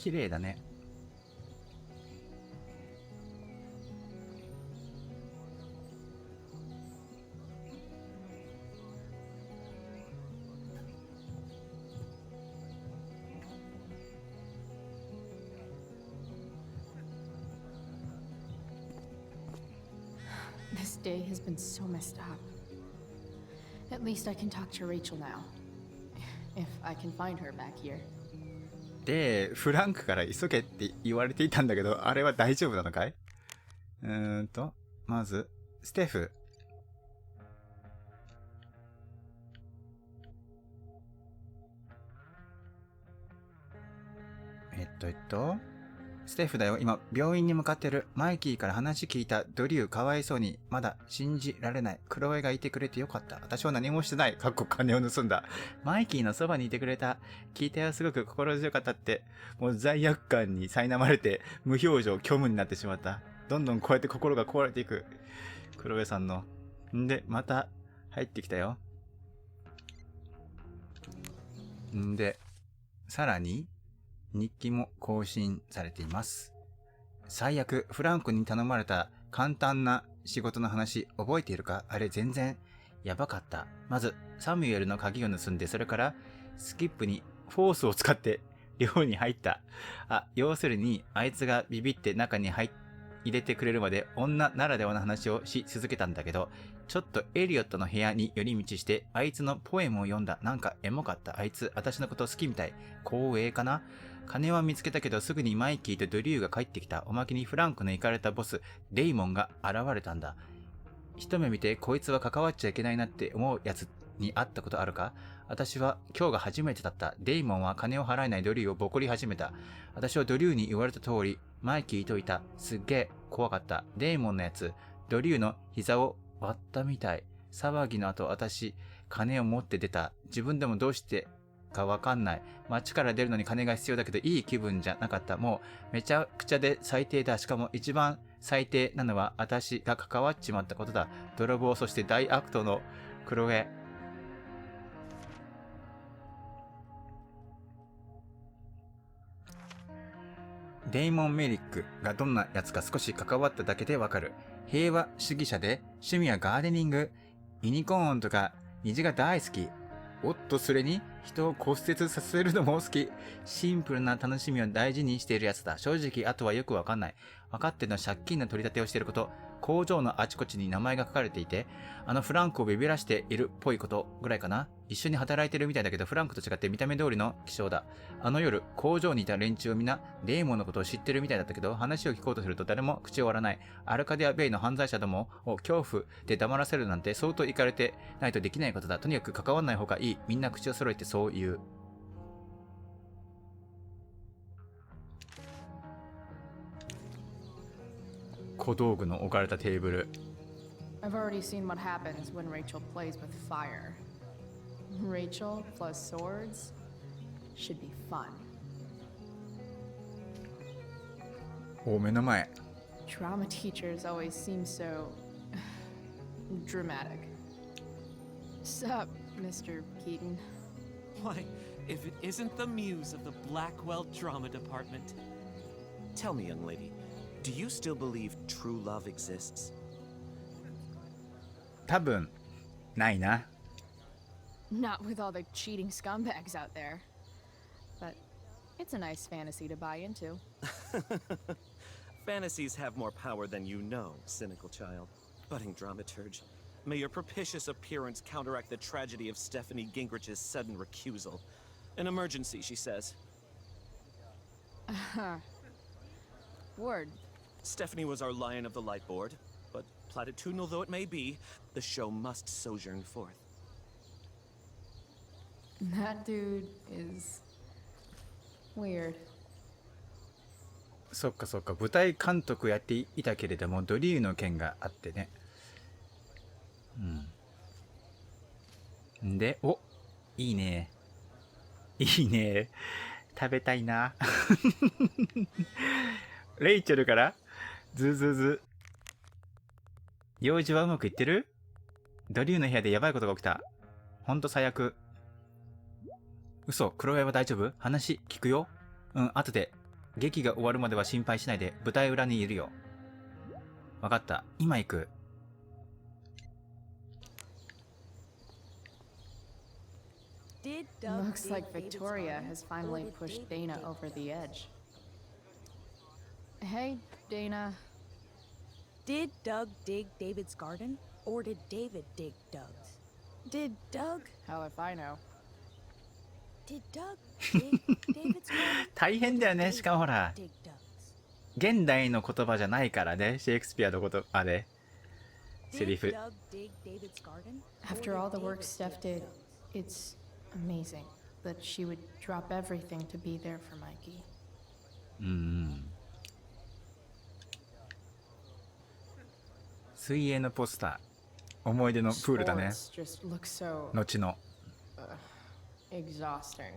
綺麗だね。This day has been so messed up. At least I can talk to Rachel now. If I can find her back here. で、フランクから急げって言われていたんだけど、あれは大丈夫なのかい？まず、ステフ。ステフだよ。今、病院に向かってる。マイキーから話聞いた。ドリュー、かわいそうに。まだ信じられない。クロエがいてくれてよかった。私は何もしてない。金を盗んだ。マイキーのそばにいてくれた。聞いたよ。すごく心強かったって。もう罪悪感に苛まれて、無表情、虚無になってしまった。どんどんこうやって心が壊れていく。クロエさんの。んで、また、入ってきたよ。んで、さらに、日記も更新されています。最悪、フランクに頼まれた簡単な仕事の話覚えているか？あれ全然やばかった。まず、サミュエルの鍵を盗んで、それからスキップにフォースを使って寮に入った。要するに、あいつがビビって中に入れてくれるまで女ならではの話をし続けたんだけど、ちょっとエリオットの部屋に寄り道して、あいつのポエムを読んだ。なんかエモかった。あいつ、私のこと好きみたい。光栄かな？金は見つけたけどすぐにマイキーとドリューが帰ってきた。おまけにフランクのイカれたボス、デイモンが現れたんだ。一目見てこいつは関わっちゃいけないなって思うやつに会ったことあるか？私は今日が初めてだった。デイモンは金を払えないドリューをボコり始めた。私はドリューに言われた通り、マイキーといた。すっげえ怖かった。デイモンのやつ、ドリューの膝を割ったみたい。騒ぎの後、私、金を持って出た。自分でもどうしてかわかんない。街から出るのに金が必要だけどいい気分じゃなかった。もうめちゃくちゃで最低だ。しかも一番最低なのは私が関わっちまったことだ。泥棒、そして大悪党のクロエ。デイモン・メリックがどんなやつか少し関わっただけでわかる。平和主義者で趣味はガーデニング、ユニコーンとか虹が大好き。おっと、それに人を骨折させるのも好き。シンプルな楽しみを大事にしているやつだ。正直、あとはよくわかんない。分かってるのは借金の取り立てをしていること。工場のあちこちに名前が書かれていて、フランクをビビらしているっぽいことぐらいかな。一緒に働いてるみたいだけど、フランクと違って見た目通りの気性だ。夜、工場にいた連中をみんな、デーモンのことを知ってるみたいだったけど、話を聞こうとすると誰も口を割らない。アルカディア・ベイの犯罪者どもを恐怖で黙らせるなんて相当イカれてないとできないことだ。とにかく関わんない方がいい。みんな口を揃えてそう言う。小道具の置かれたテーブル。I've already seen what happens when Rachel plays with fire. Rachel plus swords should be fun. 目の前。Drama teachers always seem so dramatic. Sup, Mr. Keaton? Why, if it isn't the muse of the Blackwell Drama Department. Tell me, young lady, do you still believe true love exists? 多分ないな。Not with all the cheating scumbags out there. But it's a nice fantasy to buy into. Fantasies have more power than you know, cynical child. Budding dramaturge, may your propitious appearance counteract the tragedy of Stephanie Gingrich's sudden recusal. An emergency, she says. Word. Stephanie was our lion of the light board, but platitudinal though it may be, the show must sojourn forth. That dude is weird. そっかそっか、舞台監督やっていたけれどもドリューの件があってね。んで、いいね。いいね。食べたいな。レイチェルからズズズ。用事はうまくいってる？ドリューの部屋でやばいことが起きた。ほんと最悪。嘘、クロエは大丈夫？話聞くよ。後で劇が終わるまでは心配しないで舞台裏にいるよ。わかった。今行く。Looks like Victoria has finally pushed Dana over the edge. Hey, Dana. Did Doug dig David's garden? Or did David dig Doug's? Did Doug? Hell if I know. Did Doug dig David's garden? 大変だよね。しかもほら、 Dig Doug's. 現代の言葉じゃないからね。シェイクスピアの言葉で。セリ Did フ。 Doug dig David's garden? After Or all the did work David Steph dig did, Doug's? it's amazing that she would drop everything to be there for Mikey. 水泳のポスター。思い出のプールだね。 Sports just look so 後の。 exhausting.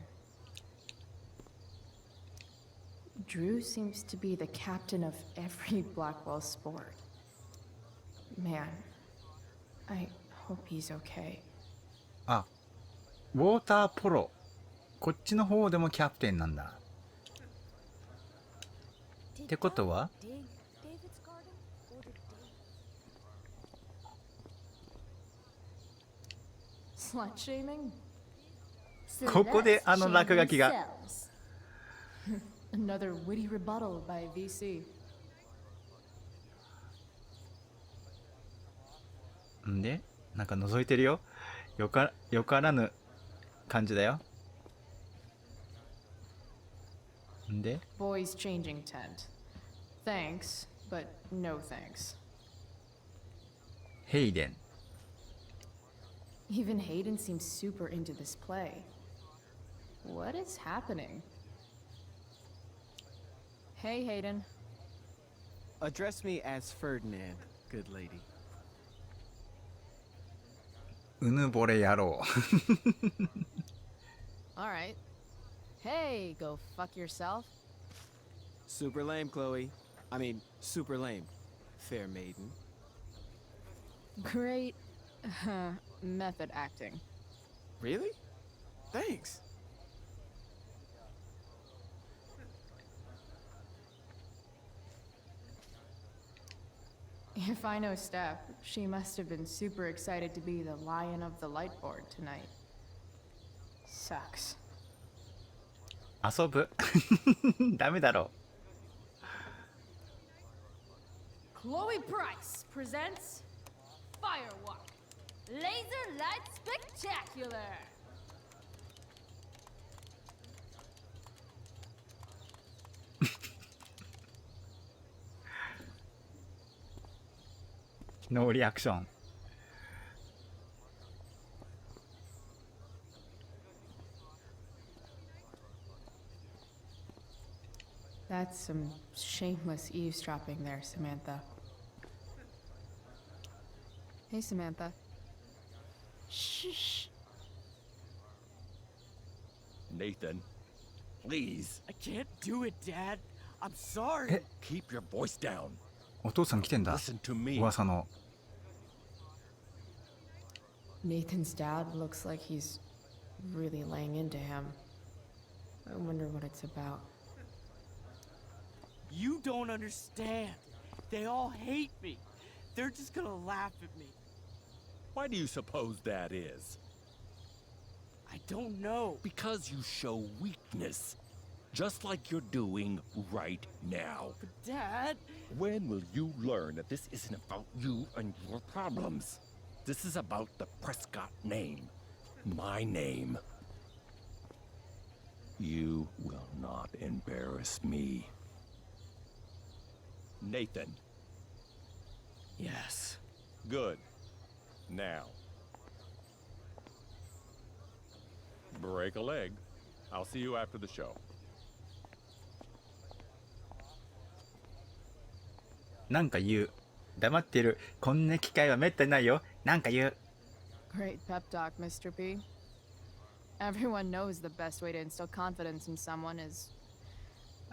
Drew seems to be the captain of every Blackwell sport. Man, I hope he's okay. あ、ウォーターポロ。こっちの方でもキャプテンなんだ。ってことは Dig David's garden? Or did David? Slut shaming? ここであの落書きが。 Another witty rebuttal by VC. んで、なんか覗いてるよ。よからぬ感じだよ。んで、 Boys changing tent. Thanks, but no thanks. ヘイデン。 Even Hayden seems super into this play. What is happening? Hey, Hayden. Address me as Ferdinand, good lady. うぬぼれ野郎。 All right. Hey, go fuck yourself. Super lame, Chloe. I mean, super lame. Fair maiden. Great method acting. Really? Thanks. If I know Steph, she must have been super excited to be the lion of the light board tonight. Sucks. 遊ぶ。ダメだろ Chloe Price presents Firewalk Laser Light Spectacular. ノーリアクション。 That's some shameless eavesdropping there, Samantha. Hey, Samantha. Shh. Nathan, please, I can't do it, Dad. I'm sorry. え、 keep your voice down. お父さん来てんだ。 Listen to me. 噂の。 Nathan's dad looks like he's really laying into him. I wonder what it's about. You don't understand. They all hate me. They're just gonna laugh at me. Why do you suppose that is? I don't know. Because you show weakness. Just like you're doing right now. But Dad, When will you learn that this isn't about you and your problems? This is about the Prescott name. My name. You will not embarrass me. Nathan. yes. Good. Now. Break a leg. I'll see you after the show. なんか言う。黙ってる。こんな機会はめったにないよ。なんか言う。 Great pep talk, Mr. P. Everyone knows the best way to instill confidence in someone is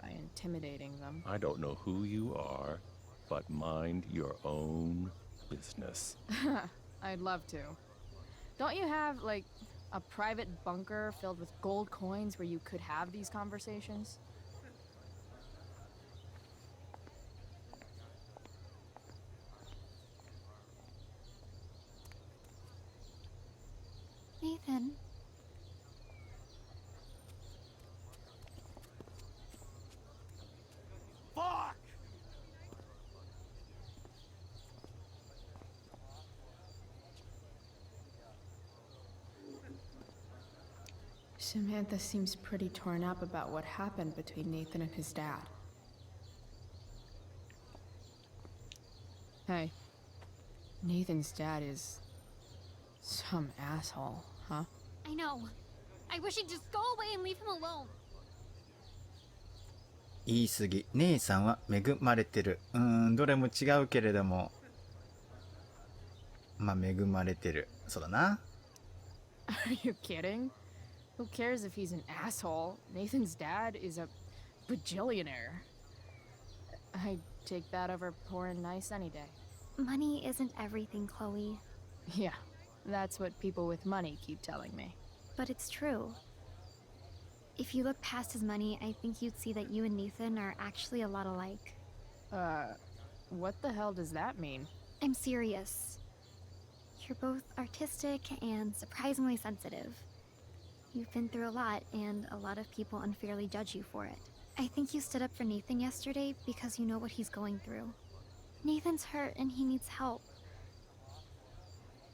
by intimidating them. I don't know who you are, but mind your own business. I'd love to. Don't you have, like, a private bunker filled with gold coins where you could have these conversations? Nathan. Fuck! Samantha seems pretty torn up about what happened between Nathan and his dad. Hey, Nathan's dad is some asshole, huh? I know. I wish he'd just go away and leave him alone. 言い過ぎ。姉さんは恵まれてる。どれも違うけれども。まあ、恵まれてる。そうだな。Are you kidding? Who cares if he's an asshole? Nathan's dad is a bajillionaire. I'd take that over poor and nice any day. Money isn't everything, Chloe. Yeah, that's what people with money keep telling me. But it's true. If you look past his money, I think you'd see that you and Nathan are actually a lot alike. What the hell does that mean? I'm serious. You're both artistic and surprisingly sensitive. You've been through a lot, and a lot of people unfairly judge you for it. I think you stood up for Nathan yesterday because you know what he's going through. Nathan's hurt and he needs help.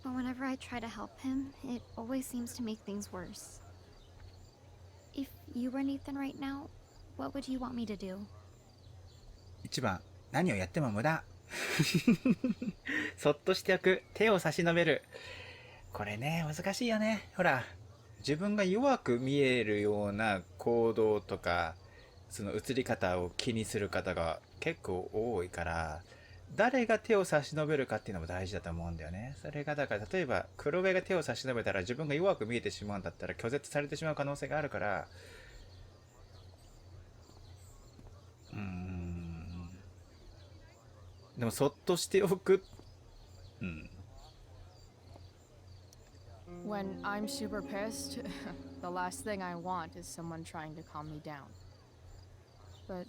But whenever I try to help him, it always seems to make things worse. If you were Nathan right now, what would you want me to do? 1番、何をやっても無駄。そっとしておく。手を差し伸べる。これね、難しいよね。ほら、自分が弱く見えるような行動とか、その映り方を気にする方が結構多いから、誰が手を差し伸べるかっていうのも大事だと思うんだよね。それがだから例えば黒部が手を差し伸べたら自分が弱く見えてしまうんだったら拒絶されてしまう可能性があるから、でもそっとしておく。When I'm super pissed, the last thing I want is someone trying to calm me down. But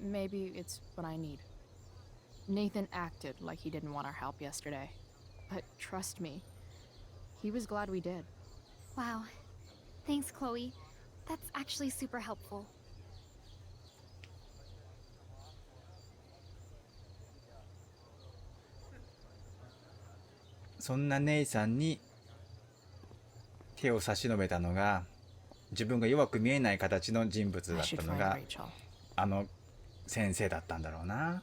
maybe it's what I need. Nathan acted like he didn't want our help yesterday. But trust me, he was glad we did. Wow. Thanks, Chloe. That's actually super helpful. そんな姉さんに手を差し伸べたのが、自分が弱く見えない形の人物だ I っ should たの find が、 Rachel. あの先生だったんだろうな。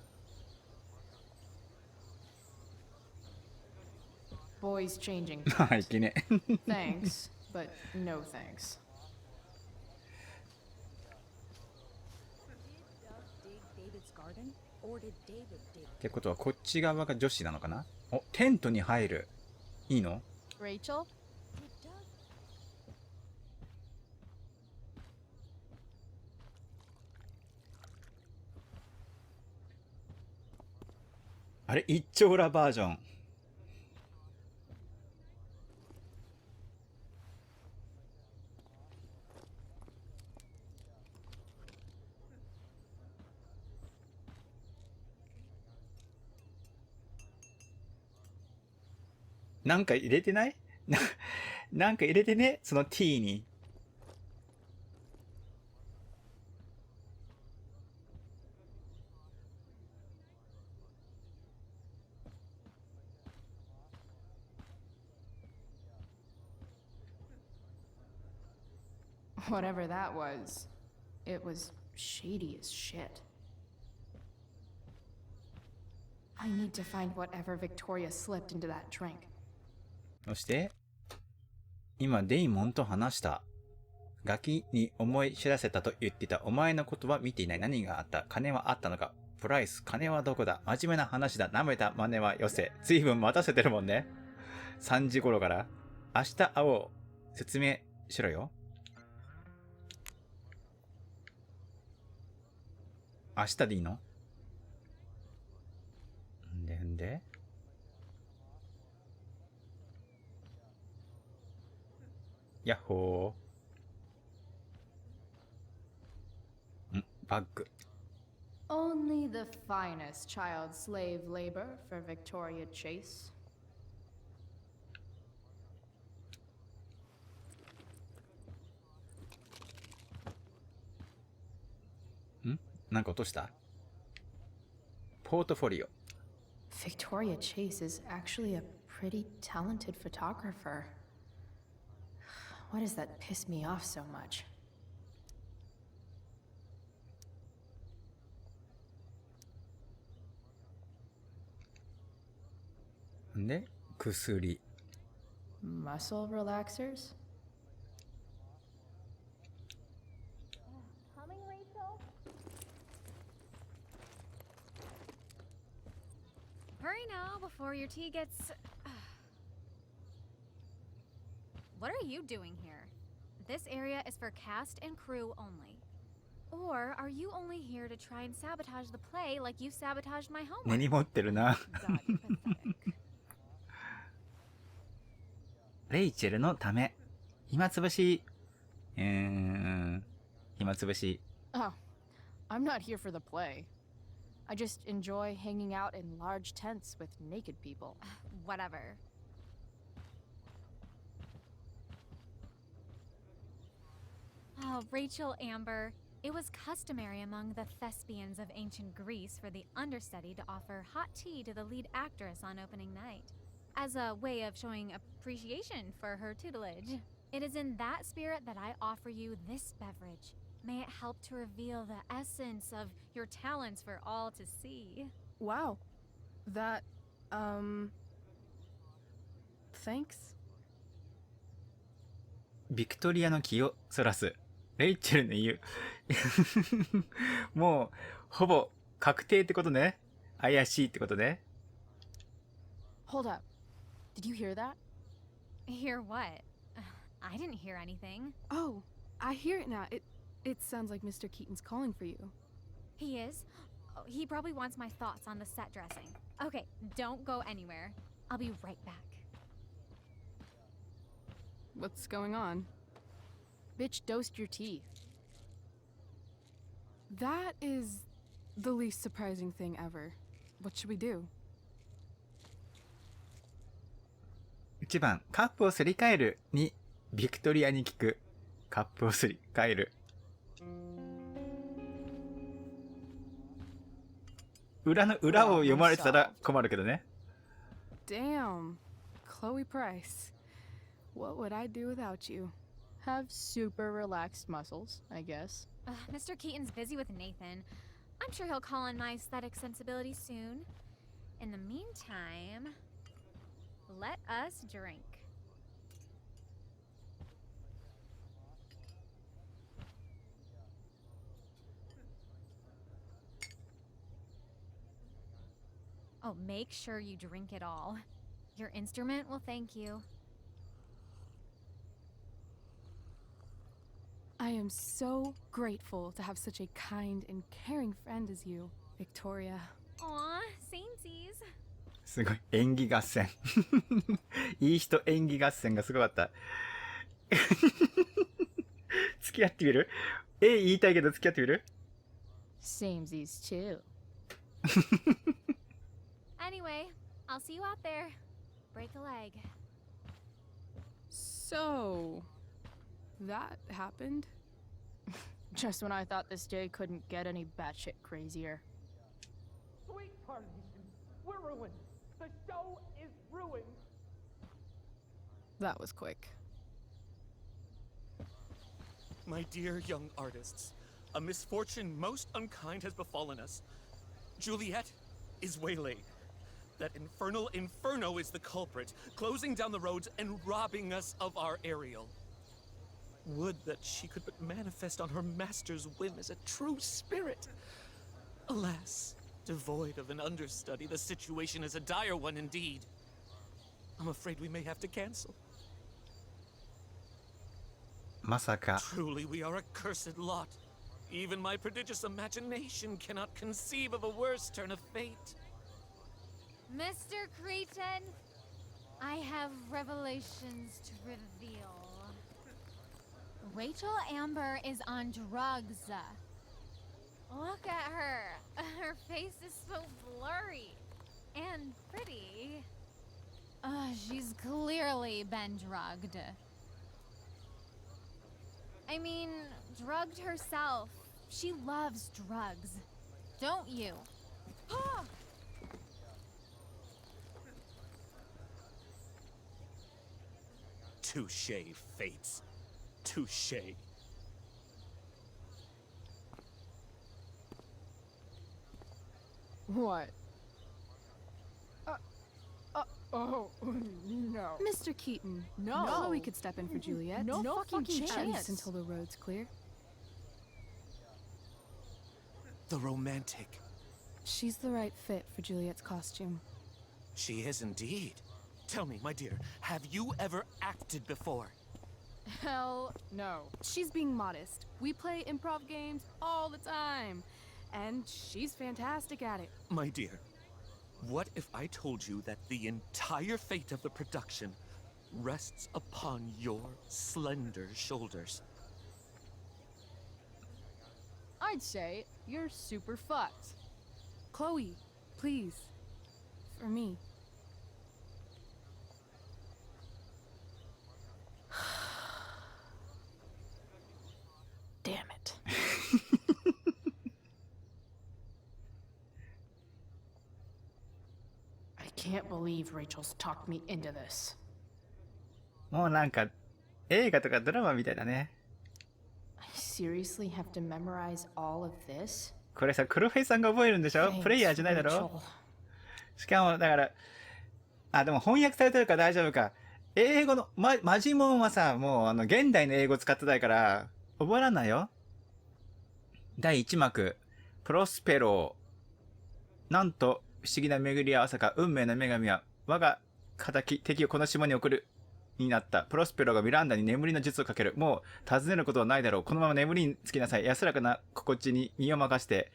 Boys changing. いきね。Thanks, but no thanks. Did Doug dig David's garden? Or did David dig? ってことはこっち側が女子なのかな。お、テントに入る。いいの？ Rachel? Did Doug? あれ一丁羅バージョン。なんか入れてない？なんか入れてね、その T に。Whatever that was, it was shady as shit. I need to find whatever Victoria slipped into that drink. そして、今デイモンと話した。ガキに思い知らせたと言っていた。お前のことは見ていない。何があった？金はあったのか？プライス、金はどこだ？真面目な話だ。舐めた真似はよせ。随分待たせてるもんね。3時頃から。明日会おう。説明しろよ。明日でいいの？んでヤッホー。バッグ。Only the finest child slave labor for Victoria Chase. なんか落とした？ポートフォリオ。Victoria Chase is actually a pretty talented photographer. Why does that piss me off so much? で、薬。Muscle relaxers? Coming, Rachel? Hurry now before your tea gets... What are you doing here? This area is for cast and crew only. Or are you only here to try and sabotage the play like you sabotaged my homework? 根に持ってるな。 God, you're pathetic. レイチェルのため。暇つぶし。暇つぶし。 Oh, I'm not here for the play. I just enjoy hanging out in large tents with naked people. Whatever. Oh, Rachel Amber. It was customary among the thespians of ancient Greece for the understudy to offer hot tea to the lead actress on opening night, as a way of showing appreciation for her tutelage. It is in that spirit that I offer you this beverage. May it help to reveal the essence of your talents for all to see. Wow. That, thanks. ビクトリアの気をそらす。レイチェルの言う。もう、ほぼ確定ってことね。怪しいってことね。Hold up. Did you hear that? Hear what? I didn't hear anything. Oh, I hear it now. It sounds like Mr. Keaton's calling for you. He is? Oh, he probably wants my thoughts on the set dressing. Okay, don't go anywhere. I'll be right back. What's going on? Bitch, dosed your teeth. That is the least surprising thing ever. What should we do? 1番、カップをすり替える。2、ビクトリアに聞く。カップをすり替える。裏の裏を読まれてたら困るけどね。Damn. Chloe Price. What would I do without you? Have super relaxed muscles, I guess. Mr. Keaton's busy with Nathan. I'm sure he'll call on my aesthetic sensibility soon. In the meantime, let us drink. Oh, make sure you drink it all. Your instrument will thank you. I am so grateful to have such a kind and caring friend as you, Victoria. Aw, samesies. すごい。演技合戦。いい人演技合戦がすごかった。付き合ってみる？言いたいけど付き合ってみる？ Samesies too. Anyway, I'll see you out there. Break a leg. So, that happened? Just when I thought this day couldn't get any batshit crazier. Sweetheart, we're ruined. The show is ruined. That was quick. My dear young artists, a misfortune most unkind has befallen us. Juliet is waylaid. That infernal inferno is the culprit, closing down the roads and robbing us of our Ariel. Would that she could but manifest on her master's whim as a true spirit. Alas, devoid of an understudy, the situation is a dire one indeed. I'm afraid we may have to cancel. まさか。 Truly, we are a cursed lot. Even my prodigious imagination cannot conceive of a worse turn of fate. Mr. Cretan, I have revelations to reveal. Rachel Amber is on drugs. Look at her. Her face is so blurry and pretty. She's clearly been drugged. I mean, drugged herself She loves drugs. Don't you? Touche, fates. Touche. What? Oh, no. Mr. Keaton, no. Chloe could step in for Juliet. No fucking chance until the road's clear. The romantic. She's the right fit for Juliet's costume. She is indeed. Tell me, my dear, have you ever acted before? Hell no. She's being modest. We play improv games all the time. And she's fantastic at it. My dear, what if I told you that the entire fate of the production rests upon your slender shoulders? I'd say you're super fucked. Chloe, please. For me. Damn it. I can't believe Rachel's talked me into this. もうなんか映画とかドラマみたいだね。I seriously have to memorize all of this? これさ、黒フェイさんが覚えるんでしょ？プレイヤーじゃないだろ？しかもだから、でも翻訳されてるから大丈夫か。英語のマジモンはさ、もう現代の英語使ってないから覚えらんないよ。第1幕、プロスペロー。なんと不思議な巡り合わせか、運命の女神は我が敵をこの島に送るになった。プロスペロがミランダに眠りの術をかける。もう尋ねることはないだろう。このまま眠りにつきなさい。安らかな心地に身を任して。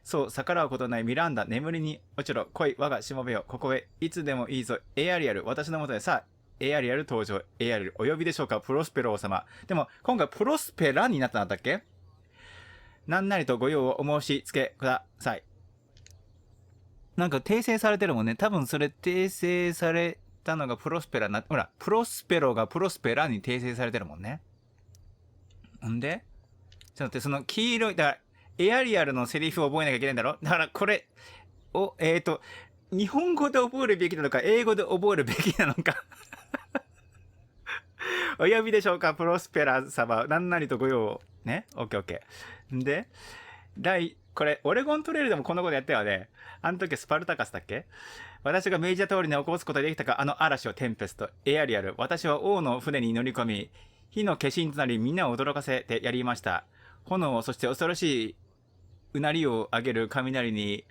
そう、逆らうことないミランダ、眠りに落ちろ。来い、我がしもべよ。ここへ。いつでもいいぞ。エアリアル、私のもとで。さあ、エアリアル登場。エアリアル、お呼びでしょうか。プロスペロ王様。でも、今回プロスペラになったんだっけ？なんなりとご用をお申し付けください。なんか訂正されてるもんね。多分それ訂正されたのがプロスペラな、ほら、プロスペロがプロスペラに訂正されてるもんね。んでちょっと待って、その黄色い、だから、エアリアルのセリフを覚えなきゃいけないんだろ？だからこれを、日本語で覚えるべきなのか、英語で覚えるべきなのか。お呼びでしょうか、プロスペラ様。なんなりとご用を。ね？オッケーオッケー。んで、これ、オレゴントレイルでもこんなことやったよね。あの時スパルタカスだっけ？私が命じた通りに起こすことができたか、あの嵐をテンペスト、エアリアル。私は王の船に乗り込み、火の化身となりみんなを驚かせてやりました。炎、そして恐ろしいうなりを上げる雷に、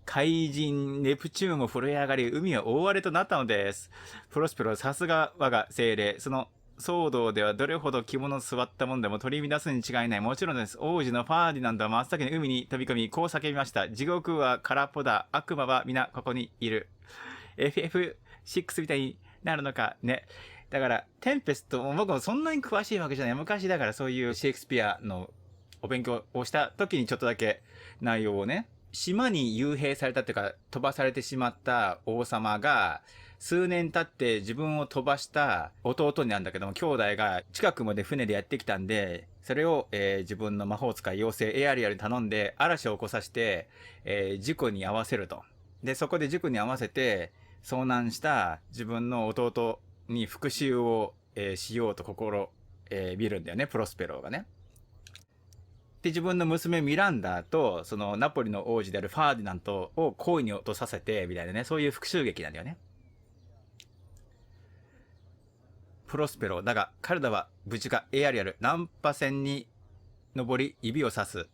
怪人ネプチューンも震え上がり、海は大荒れとなったのです。プロスペロ、さすが我が精霊。その騒動ではどれほど着物を座ったものでも取り乱すに違いない。もちろんです。王子のファーディナンドは真っ先に海に飛び込み、こう叫びました。地獄は空っぽだ。悪魔は皆ここにいる。FF6 みたいになるのかね。だから、テンペストも僕もそんなに詳しいわけじゃない。昔だからそういうシェイクスピアのお勉強をした時にちょっとだけ内容をね、島に幽閉されたっていうか飛ばされてしまった王様が数年経って自分を飛ばした弟になんだけども、兄弟が近くまで船でやってきたんで、それを、自分の魔法使い妖精エアリアルに頼んで嵐を起こさせて、事故に合わせると。で、そこで事故に合わせて遭難した自分の弟に復讐を、しようと見るんだよね、プロスペローがね。で、自分の娘ミランダとそのナポリの王子であるファーディナントを恋に落とさせてみたいなね、そういう復讐劇なんだよね。プロスペロだが彼らは無事か。エアリアル、難破船に登り指を刺す。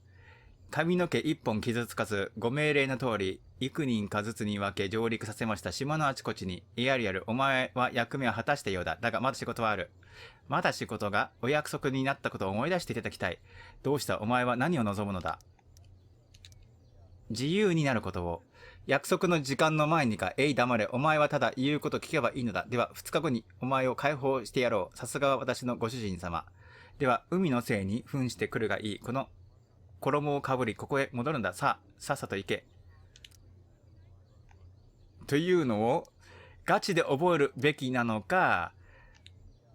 髪の毛一本傷つかず、ご命令の通り幾人かずつに分け上陸させました。島のあちこちに。エアリアル、お前は役目を果たしたようだ。だがまだ仕事はある。まだ仕事がお約束になったことを思い出していただきたい。どうした？お前は何を望むのだ？自由になることを。約束の時間の前にか。黙れ。お前はただ言うこと聞けばいいのだ。では2日後にお前を解放してやろう。さすがは私のご主人様。では海のせいに扮してくるがいい。この衣をかぶりここへ戻るんだ。さっさと行け。というのをガチで覚えるべきなのか、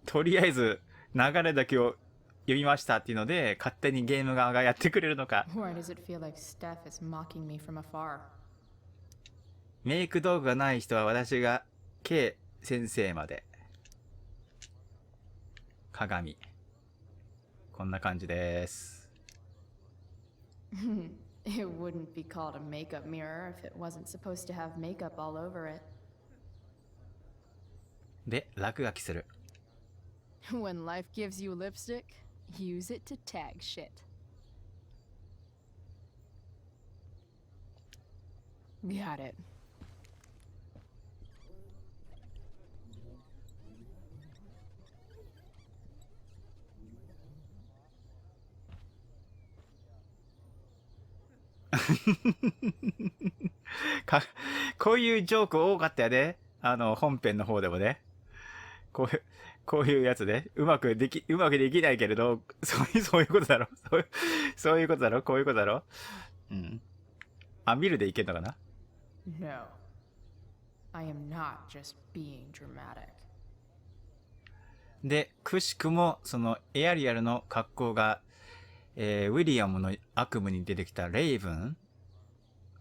とりあえず流れだけを読みましたっていうので勝手にゲーム側がやってくれるのか。 Why does it feel like Steph is mocking me from afar? メイク道具がない人は私が K 先生まで。鏡。こんな感じです。It wouldn't be called a makeup mirror if it wasn't supposed to have makeup all over it. で、落書きする。When life gives you lipstick, use it to tag shit. Got it.こういうジョーク多かったよね。本編の方でもね。こういうやつで、うまくできないけれど、そういうことだろ。そういうことだろ。こういうことだろ。うん。あ、見るでいけんのかな？ No. I am not just being dramatic. で、くしくも、そのエアリアルの格好が、ウィリアムの悪夢に出てきたレイブン、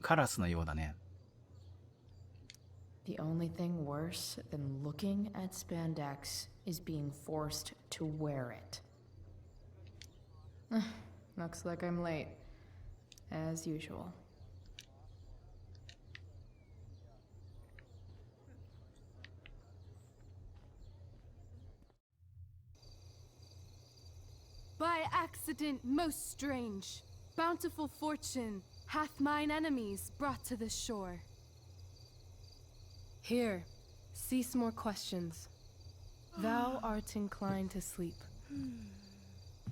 カラスのようだね。The only thing worse than looking at spandex is being forced to wear it. Looks like I'm late, as usual. By accident most strange, bountiful fortune hath mine enemies brought to the shore. Here, cease more questions. Thou art inclined to sleep.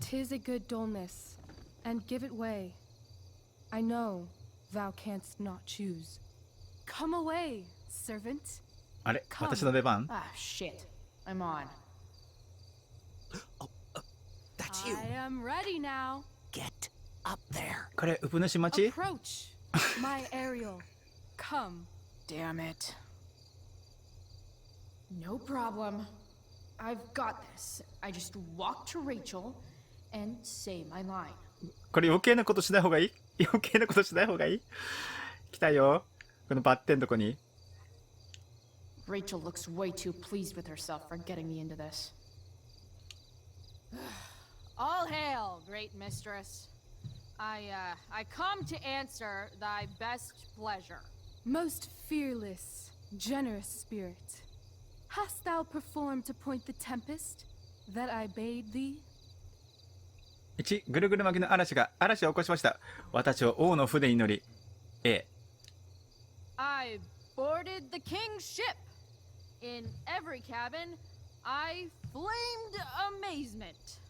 'Tis a good dullness, and give it way. I know thou canst not choose. Come away, servant. あれ、私の出番？ Ah, shit. I'm on. That's you. I am ready now. Get up there. これ、ウプ主待ち？ Approach, my Ariel. Come. Damn it. No problem. I've got this. I just walk to Rachel and say my line. これ余計なことしない方がいい？余計なことしない方がいい？来たよ。このバッテンとこに。Rachel looks way too pleased with herself for getting me into this. All hail, great mistress. I come to answer thy best pleasure. Most fearless, generous spirit, hast thou performed to point the tempest that I bade thee? 1、ぐるぐる巻きの嵐を起こしました。私を王の船に乗り。A。I boarded the king's ship. In every cabin, I flamed amazement.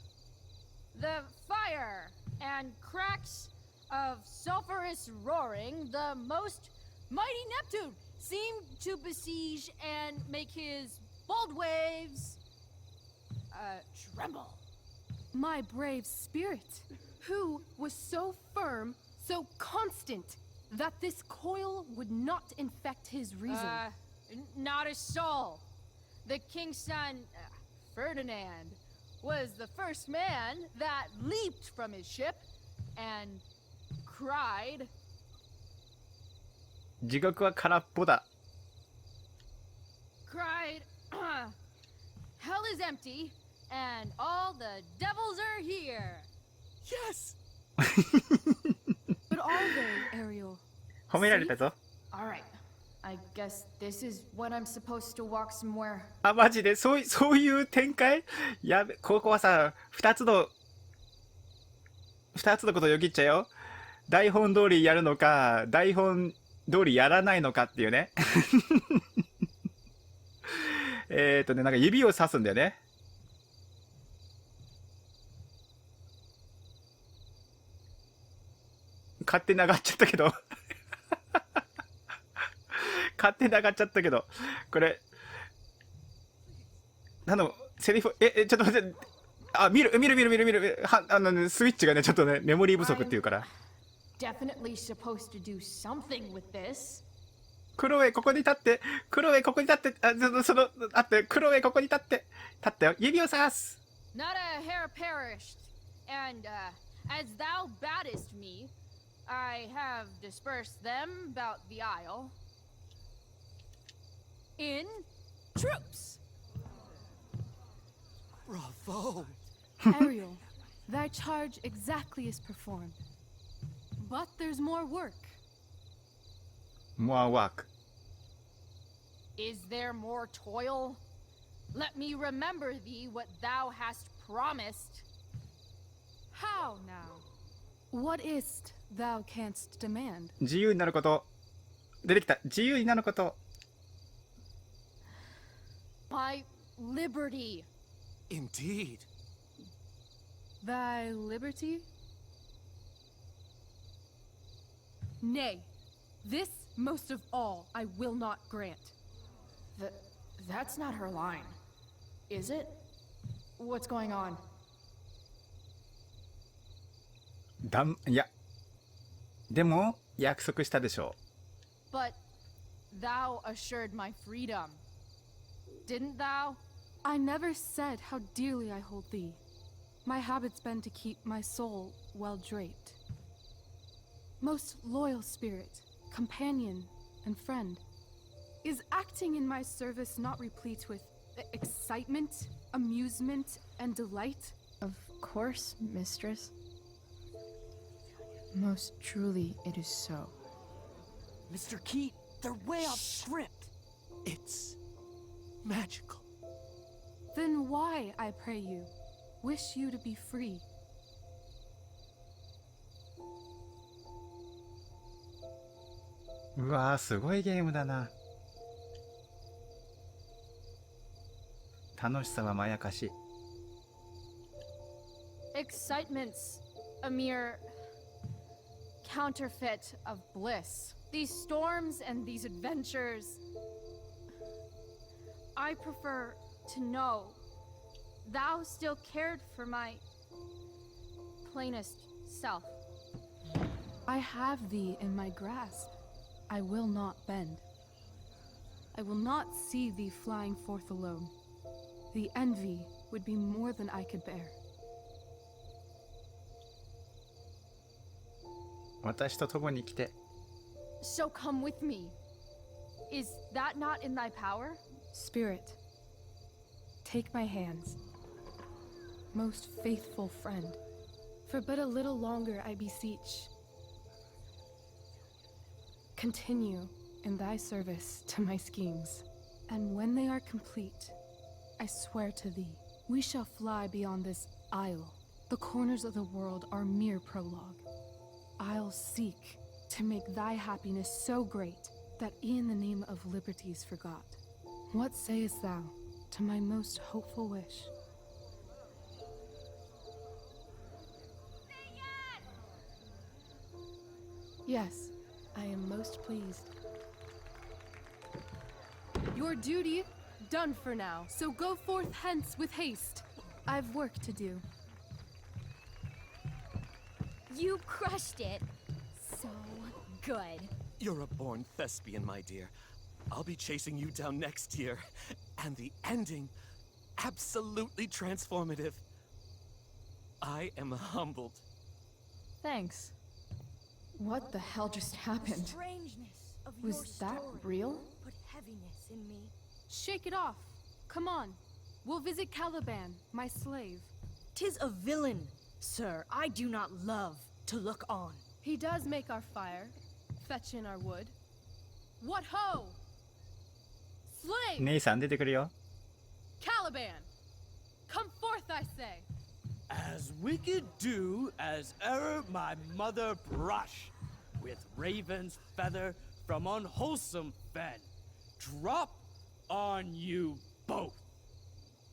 The fire and cracks of sulphurous roaring, the most mighty Neptune seemed to besiege and make his bold waves tremble. My brave spirit, who was so firm, so constant, that this coil would not infect his reason. Not a soul. The king's son, Ferdinand, was the first man that leaped from his ship and cried. 地獄は空っぽだ。Cried, hell is empty and all the devils are here. Yes. But are they, Ariel? 褒められたぞ。 All right. I guess this is when I'm supposed to walk somewhere. あ、マジでそういう展開？やべ、ここはさ、2つのことよぎっちゃうよ。台本通りやるのか、台本通りやらないのかっていうね。なんか指をさすんだよね。勝手に上がっちゃったけど。勝手に上がっちゃったけど、これ、セリフ、ちょっと待って、あ、見る。スイッチがね、ちょっとね、メモリー不足っていうから。Definitely supposed to do something with this. クロエ、ここに立って、クロエ、ここに立って、クロエ、ここに立ってよ、指をさす。Not a hair perished. And, as thou baddest me, I have dispersed them about the isle in troops. Bravo! Ariel, thy charge exactly is performed. But there's more work. More work. Is there more toil? Let me remember thee what thou hast promised. How now? What is't thou canst demand? 自由になること。出てきた。自由になること。My liberty. Indeed. Thy liberty? Nay, this most of all I will not grant. That's not her line, is it? What's going on? いや。でも、約束したでしょ But thou assured my freedom, didn't thou? I never said how dearly I hold thee. My habit's been to keep my soul well draped. Most loyal spirit, companion, and friend. Is acting in my service not replete with excitement, amusement, and delight? Of course, mistress. Most truly it is so. Mr. Keat, they're way off script. It's magical. Then why, I pray you, wish you to be free? うわー、すごいゲームだな。楽しさはまやかし。Excitement's a mere counterfeit of bliss. These storms and these adventures. I prefer to know thou still cared for my plainest self. I have thee in my grasp. I will not bend. I will not see thee flying forth alone. The envy would be more than I could bear. 私と共に来て。 So come with me. Is that not in thy power? Spirit, take my hands. Most faithful friend, for but a little longer I beseech. Continue in thy service to my schemes, and when they are complete, I swear to thee, we shall fly beyond this isle. The corners of the world are mere prologue. I'll seek to make thy happiness so great that e'en the name of liberty's forgot. What sayest thou to my most hopeful wish? Yes, I am most pleased. Your duty done for now, so go forth hence with haste. I've work to do. You crushed it. So good. You're a born thespian, my dear. I'll be chasing you down next year. And the ending, absolutely transformative. I am humbled. Thanks. What the hell just happened? Strangeness of Was your that story real? Put heaviness in me. Shake it off. Come on. We'll visit Caliban, my slave. 'Tis a villain, sir. I do not love to look on. He does make our fire, fetch in our wood. What ho! Slave! 姉さん出てくるよ。 Caliban! Come forth, I say! As wicked do as e'er my mother brush, with raven's feather from unwholesome fen, drop on you both.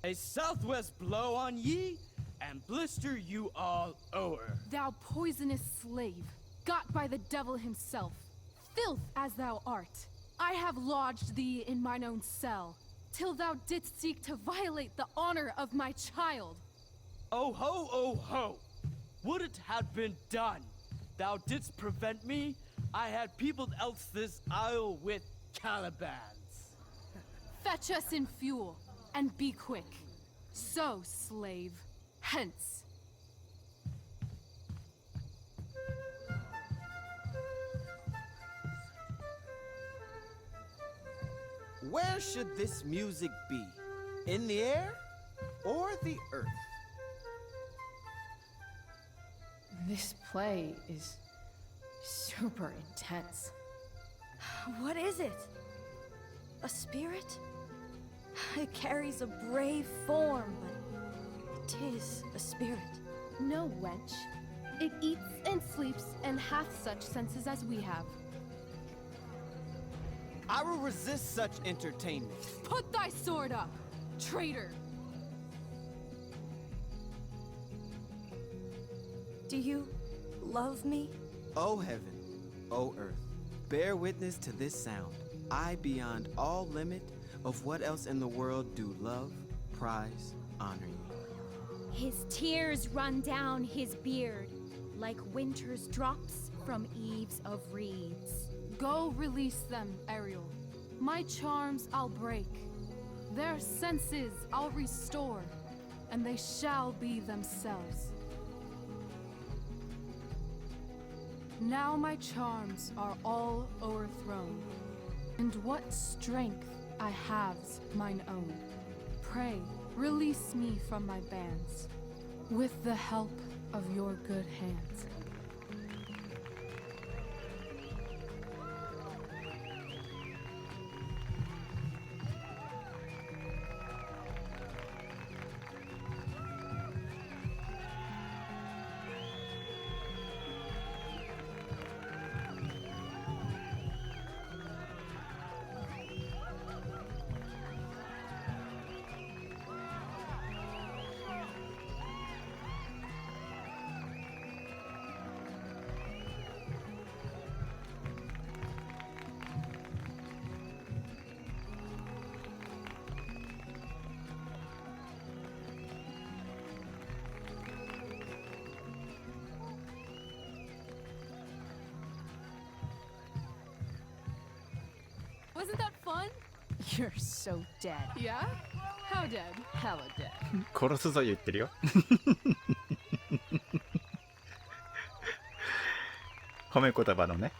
A southwest blow on ye, and blister you all o'er. Thou poisonous slave, got by the devil himself, filth as thou art, I have lodged thee in mine own cell, till thou didst seek to violate the honor of my child. Oh ho, oh ho! Would it had been done? Thou didst prevent me, I had peopled else this isle with Calibans. Fetch us in fuel, and be quick. So, slave, hence. Where should this music be? In the air or the earth? This play is super intense. What is it? A spirit? It carries a brave form, but 'tis a spirit. No, wench. It eats and sleeps and hath such senses as we have. I will resist such entertainment. Put thy sword up, traitor! Do you love me? O heaven, O earth, bear witness to this sound. I, beyond all limit of what else in the world do love, prize, honor you. His tears run down his beard like winter's drops from eaves of reeds. Go release them, Ariel. My charms I'll break. Their senses I'll restore, and they shall be themselves. Now my charms are all o'erthrown, and what strength I have's mine own. Pray, release me from my bands, with the help of your good hands. Wasn't that fun? You're so dead. Yeah? How dead? Hella dead. 殺すぞ言ってるよ。褒め言葉のね。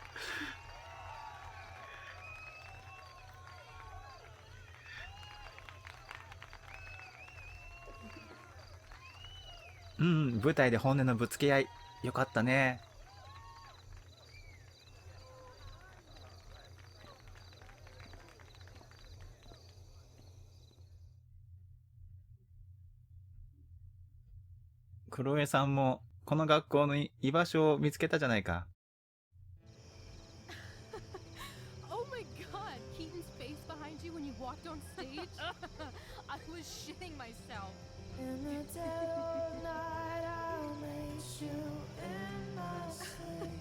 うん、舞台で本音のぶつけ合い、よかったね。クロエさんもこの学校の居場所を見つけたじゃないか。Oh my god, Keaton's face behind you when you walked on stage? I was shitting myself. In the dead of night, I'll make you in my sleep.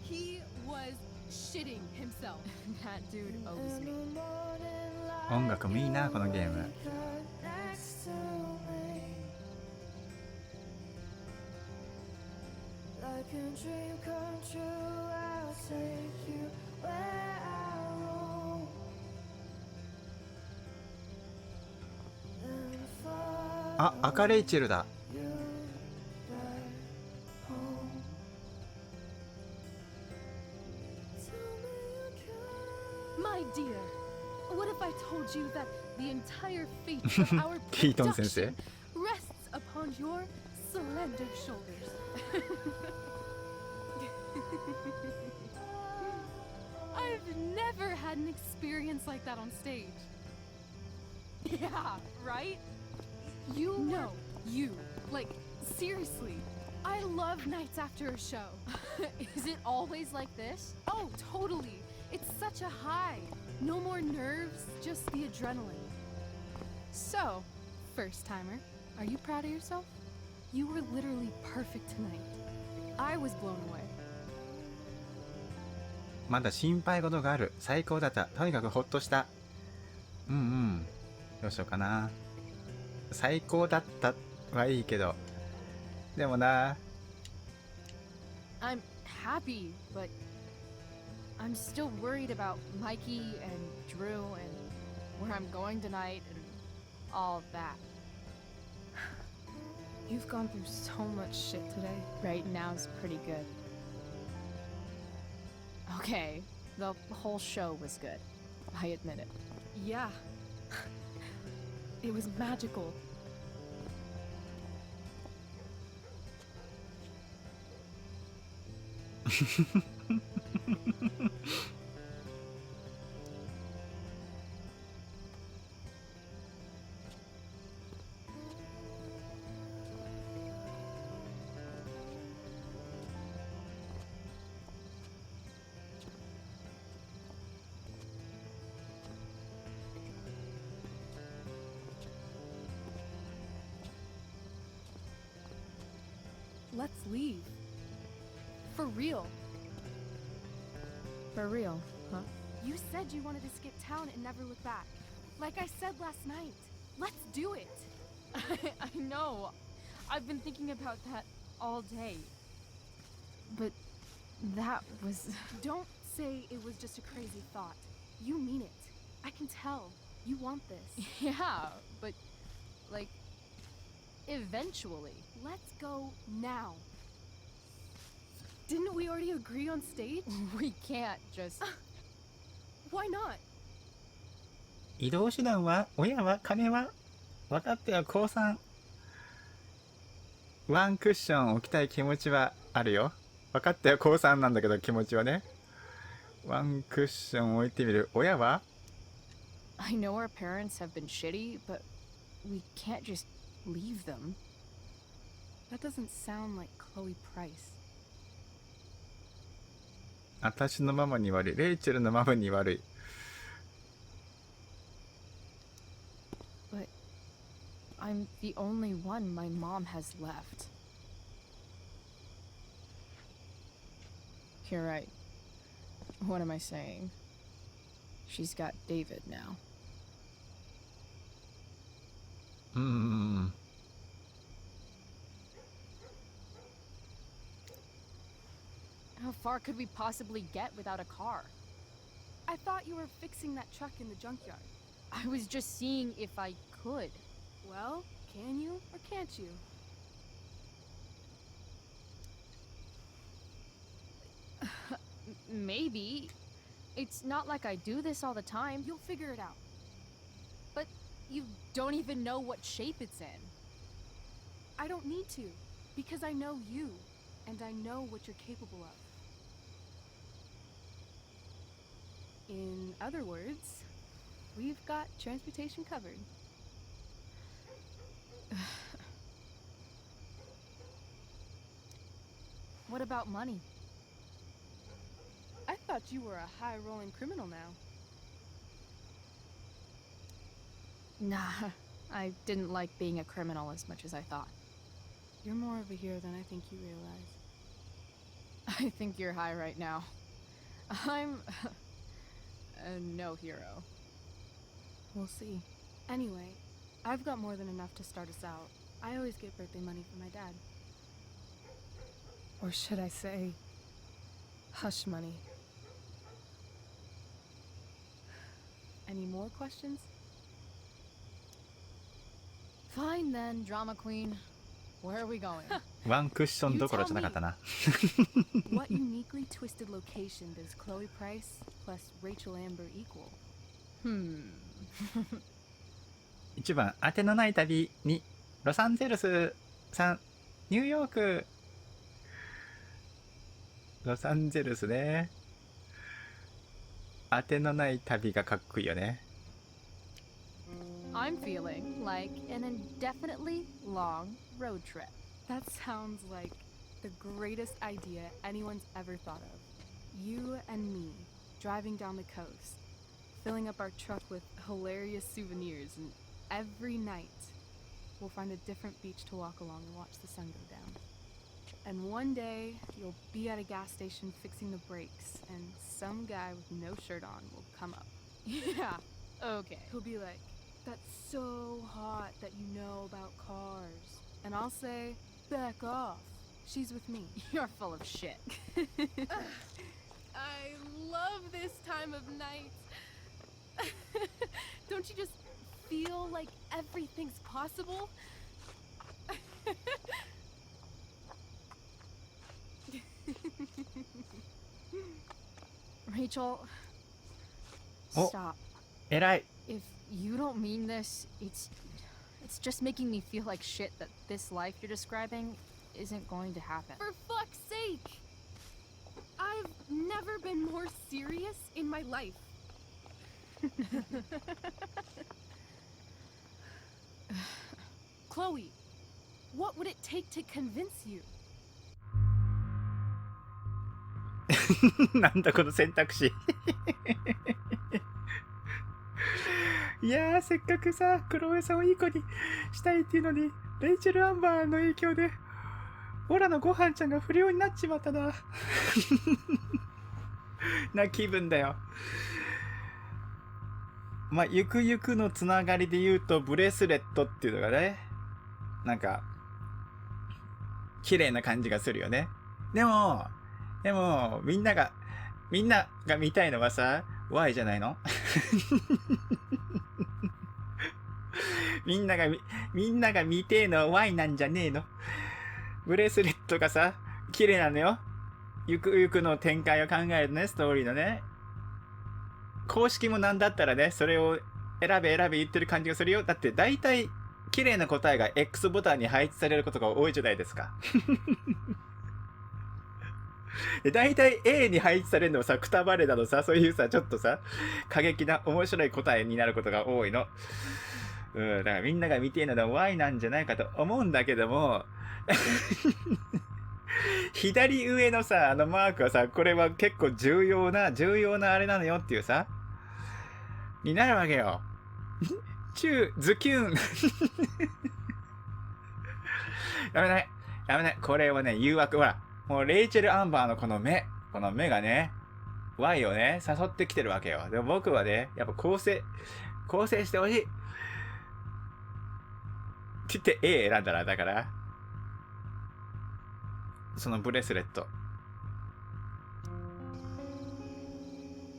He was shitting himself. That dude owes me. 音楽もいいなこのゲーム。 Next to me. Like a dream come true, I'll take you where I roam. Then follow あ、赤レイチェルだ。 you back home. Tell me you can. My dear, what if I told you that the entire fate of our キートン先生。 production rests upon your slender shoulders? I've never had an experience like that on stage. Yeah, right? You No, you. Like, seriously. I love nights after a show. Is it always like this? Oh, totally. It's such a high. No more nerves, just the adrenaline. So, first timer, are you proud of yourself? You were literally perfect tonight. I was blown away. まだ心配事がある。最高だった。とにかくほっとした。うんうん。どうしようかな。最高だったはいいけど。でもな。 I'm happy, but I'm still worried about Mikey and Drew and where I'm going tonight and all of that. You've gone through so much shit today. Right now's pretty good. Okay, the whole show was good. I admit it. Yeah. It was magical. Let's leave. For real. For real, huh? You said you wanted to skip town and never look back. Like I said last night. Let's do it. I know. I've been thinking about that all day. But that was... Don't say it was just a crazy thought. You mean it. I can tell. You want this. Yeah, but... like... eventually. Let's go now. Didn't we already agree on stage? We can't just... Why not? 移動手段は、親は、金は、分かっては降参。ワンクッション置きたい気持ちはあるよ。分かっては降参なんだけど、気持ちはね。ワンクッション置いてみる。親は I know our parents have been shitty, but we can't just leave them. That doesn't sound like Chloe Price. 私のママに悪い。レイチェルのママに悪い。But I'm the only one my mom has left. You're right. What am I saying? She's got David now. How far could we possibly get without a car? I thought you were fixing that truck in the junkyard. I was just seeing if I could. Well, can you or can't you? Maybe. It's not like I do this all the time. You'll figure it out. But you don't even know what shape it's in. I don't need to, because I know you, and I know what you're capable of. In other words, we've got transportation covered. What about money? I thought you were a high-rolling criminal now. Nah, I didn't like being a criminal as much as I thought. You're more of a hero than I think you realize. I think you're high right now. I'm no hero. We'll see. Anyway, I've got more than enough to start us out. I always get birthday money from my dad. Or should I say, hush money. Any more questions? Fine then, drama queen. Where are we going? ワンクッションどころじゃなかったな。What uniquely twisted location does Chloe Price plus Rachel Amber equal? 1番、当てのない旅。2、ロサンゼルス。3、ニューヨーク。ロサンゼルスね。当てのない旅がかっこいいよね。I'm feeling like an indefinitely long road trip. That sounds like the greatest idea anyone's ever thought of. You and me, driving down the coast, filling up our truck with hilarious souvenirs, and every night we'll find a different beach to walk along and watch the sun go down. And one day you'll be at a gas station fixing the brakes, and some guy with no shirt on will come up. Yeah, okay. He'll be like, "That's so hot that you know about cars." And I'll say, "Back off. She's with me." You're full of shit. I love this time of night. Don't you just feel like everything's possible? Rachel, Oh. stop. 偉い。If you don't mean this, it's just making me feel like shit that this life you're describing isn't going to happen. For fuck's sake! I've never been more serious in my life. Chloe, what would it take to convince you? なんだこの選択肢。いやー、せっかくさ、クロエさんをいい子にしたいっていうのに、レイチェル・アンバーの影響で、オラのごはんちゃんが不良になっちまったな。な気分だよ。まあ、ゆくゆくのつながりで言うと、ブレスレットっていうのがね、なんか、綺麗な感じがするよね。でも、みんなが見たいのはさ、Y じゃないの？みんなが見てえのは Y なんじゃねえの？ブレスレットがさ、綺麗なのよ。ゆくゆくの展開を考えるね、ストーリーのね。公式もなんだったらね、それを選べ言ってる感じがするよ。だって大体、綺麗な答えが X ボタンに配置されることが多いじゃないですか。で大体 A に配置されるのはさ、くたばれなどさ、そういうさ、ちょっとさ、過激な面白い答えになることが多いの。だからみんなが見ているのは Y なんじゃないかと思うんだけども、左上のさ、あのマークはさ、これは結構重要なあれなのよっていうさ、になるわけよ。ズキュン。やめない。これはね、誘惑。ほら。もうレイチェル・アンバーのこの目がね、Y をね、誘ってきてるわけよ。でも僕はね、やっぱ構成してほしい。って言って A 選んだら、だから、そのブレスレット。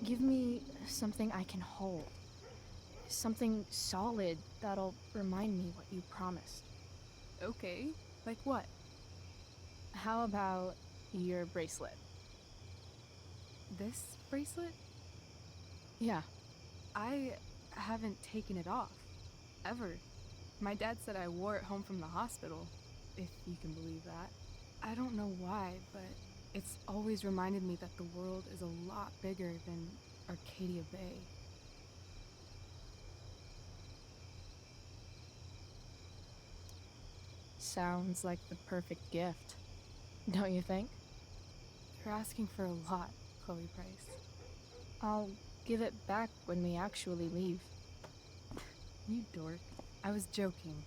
Give me something I can hold. Something solid that'll remind me what you promised. Okay, like what? How about your bracelet? This bracelet? Yeah. I haven't taken it off. Ever. My dad said I wore it home from the hospital, if you can believe that. I don't know why, but it's always reminded me that the world is a lot bigger than Arcadia Bay. Sounds like the perfect gift. Don't you think? You're asking for a lot, Chloe Price. I'll give it back when we actually leave. You dork. I was joking.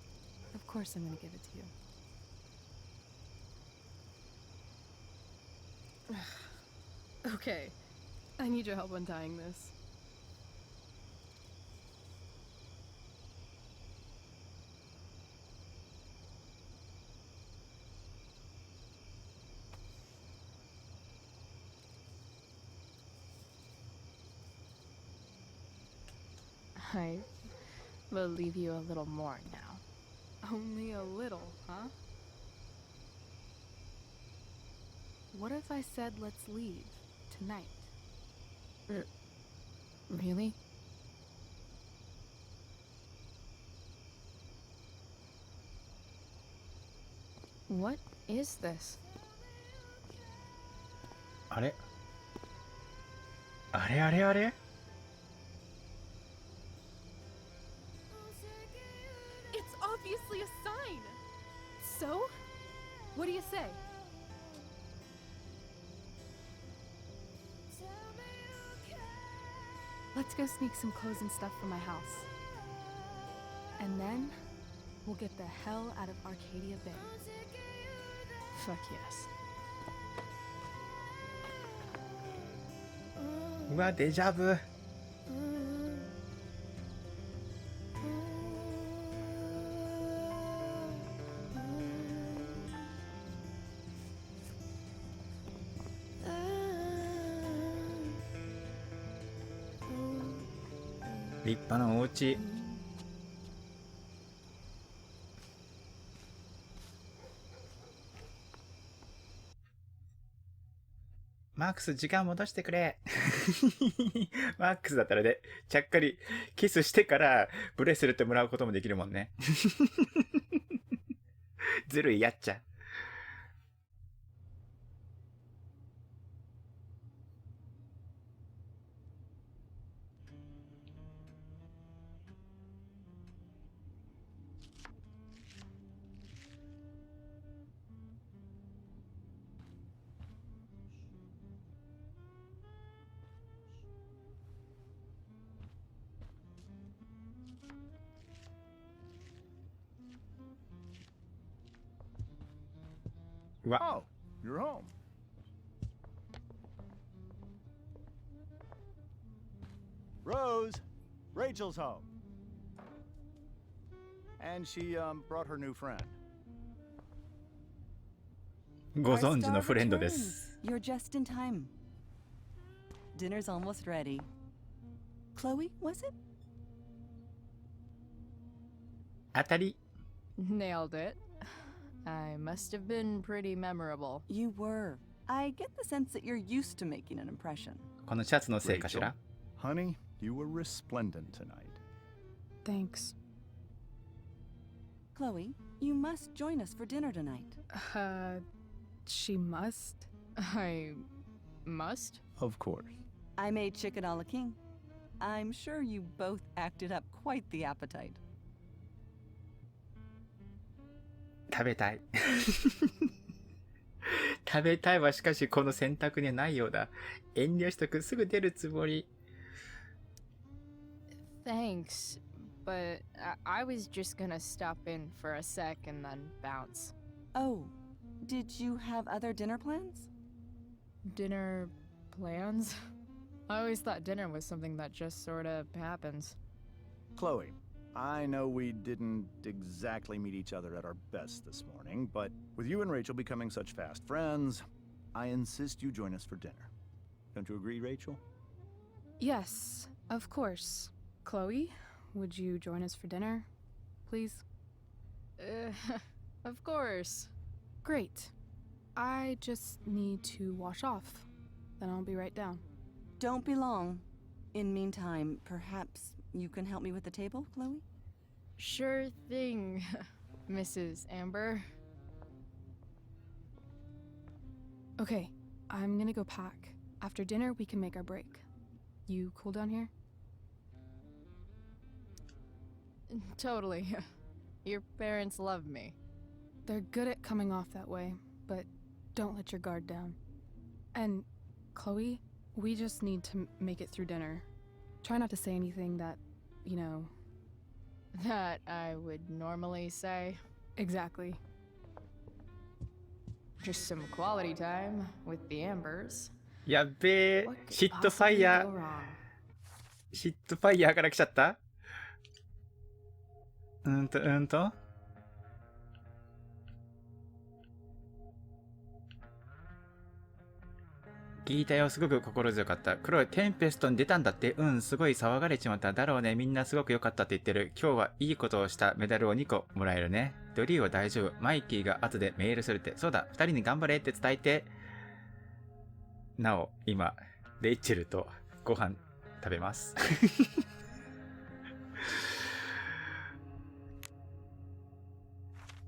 Of course I'm gonna give it to you. Okay. I need your help untying this. I will leave you a little more now. Only a little, huh? What if I said let's leave tonight? Really? What is this? あれ It's obviously a sign! So? What do you say? Let's go sneak some clothes and stuff from my house. And then, we'll get the hell out of Arcadia Bay. Fuck yes. うわ、デジャブ。立派なお家。マックス時間戻してくれ。マックスだったらね、ちゃっかりキスしてからブレスレットもらうこともできるもんね。ずるいやっちゃ。うわ。 Oh, you're home. Rose, Rachel's home. And she brought her new friend. ご存知のフレンドです。 You're just in time. Dinner's almost ready. Chloe, was it? 当たり。 Nailed it. I must have been pretty memorable. You were. I get the sense that you're used to making an impression. このシャツのせいかしら。 Honey, you were resplendent tonight. Thanks. Chloe, you must join us for dinner tonight. She must? I must? Of course. I made chicken a la king. I'm sure you both acted up quite the appetite. 食べたい。食べたいはしかしこの選択にはないようだ。遠慮しとく、すぐ出るつもり。Thanks, but I was just gonna stop in for a sec and then bounce. Oh, did you have other dinner plans? Dinner plans? I always thought dinner was something that just sort of happens. Chloe, I know we didn't exactly meet each other at our best this morning, but with you and Rachel becoming such fast friends, I insist you join us for dinner. Don't you agree, Rachel? Yes, of course. Chloe, would you join us for dinner, please? Of course. Great. I just need to wash off. Then I'll be right down. Don't be long. In meantime, perhaps you can help me with the table, Chloe? Sure thing, Mrs. Amber. Okay, I'm gonna go pack. After dinner, we can make our break. You cool down here? Totally. Your parents love me. They're good at coming off that way, but don't let your guard down. And, Chloe, we just need to make it through dinner. Try not to say anything that, you know... That I would normally say. Exactly. Just some quality time with the Ambers. やっべえ。シットファイヤー。シットファイヤーから来ちゃった。聞いたよ、すごく心強かった。黒いテンペストに出たんだって。すごい騒がれちまった。だろうね、みんなすごく良かったって言ってる。今日はいいことをしたメダルを2個もらえるね。ドリューは大丈夫。マイキーが後でメールするって。そうだ、2人に頑張れって伝えて。なお、今、レイチェルとご飯食べます。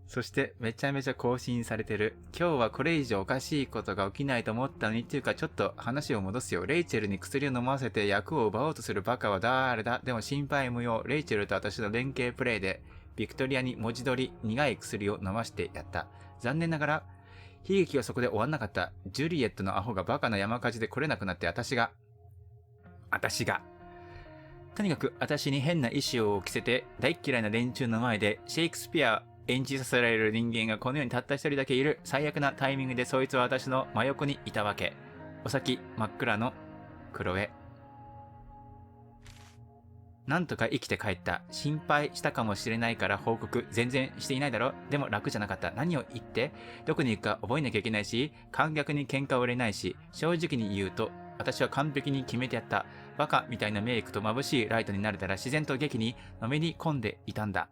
そしてめちゃめちゃ更新されてる。今日はこれ以上おかしいことが起きないと思ったのにっていうか、ちょっと話を戻すよ。レイチェルに薬を飲ませて役を奪おうとするバカは誰だ。でも心配無用。レイチェルと私の連携プレイでビクトリアに文字通り苦い薬を飲ましてやった。残念ながら悲劇はそこで終わんなかった。ジュリエットのアホがバカな山火事で来れなくなって私がとにかく私に変な意志を着せて大っ嫌いな連中の前でシェイクスピア演じさせられる人間がこの世にたった一人だけいる。最悪なタイミングでそいつは私の真横にいたわけ。お先真っ暗のクロエ。なんとか生きて帰った。心配したかもしれないから報告全然していないだろ。でも楽じゃなかった。何を言ってどこに行くか覚えなきゃいけないし、観客に喧嘩を売れないし、正直に言うと私は完璧に決めてやった。バカみたいなメイクと眩しいライトになれたら自然と劇にのめり込んでいたんだ。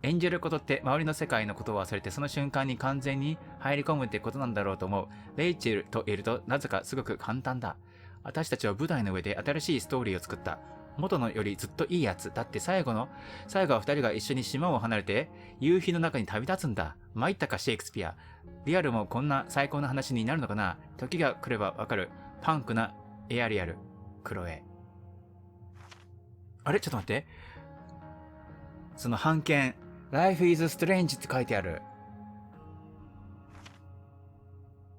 演じることって周りの世界のことを忘れてその瞬間に完全に入り込むってことなんだろうと思う。レイチェルといるとなぜかすごく簡単だ。私たちは舞台の上で新しいストーリーを作った。元のよりずっといいやつ。だって最後は二人が一緒に島を離れて夕日の中に旅立つんだ。参ったかシェイクスピア。リアルもこんな最高な話になるのかな。時が来ればわかる。パンクなエアリアル。クロエ。あれちょっと待って。その版権。Life is strange って書いてある。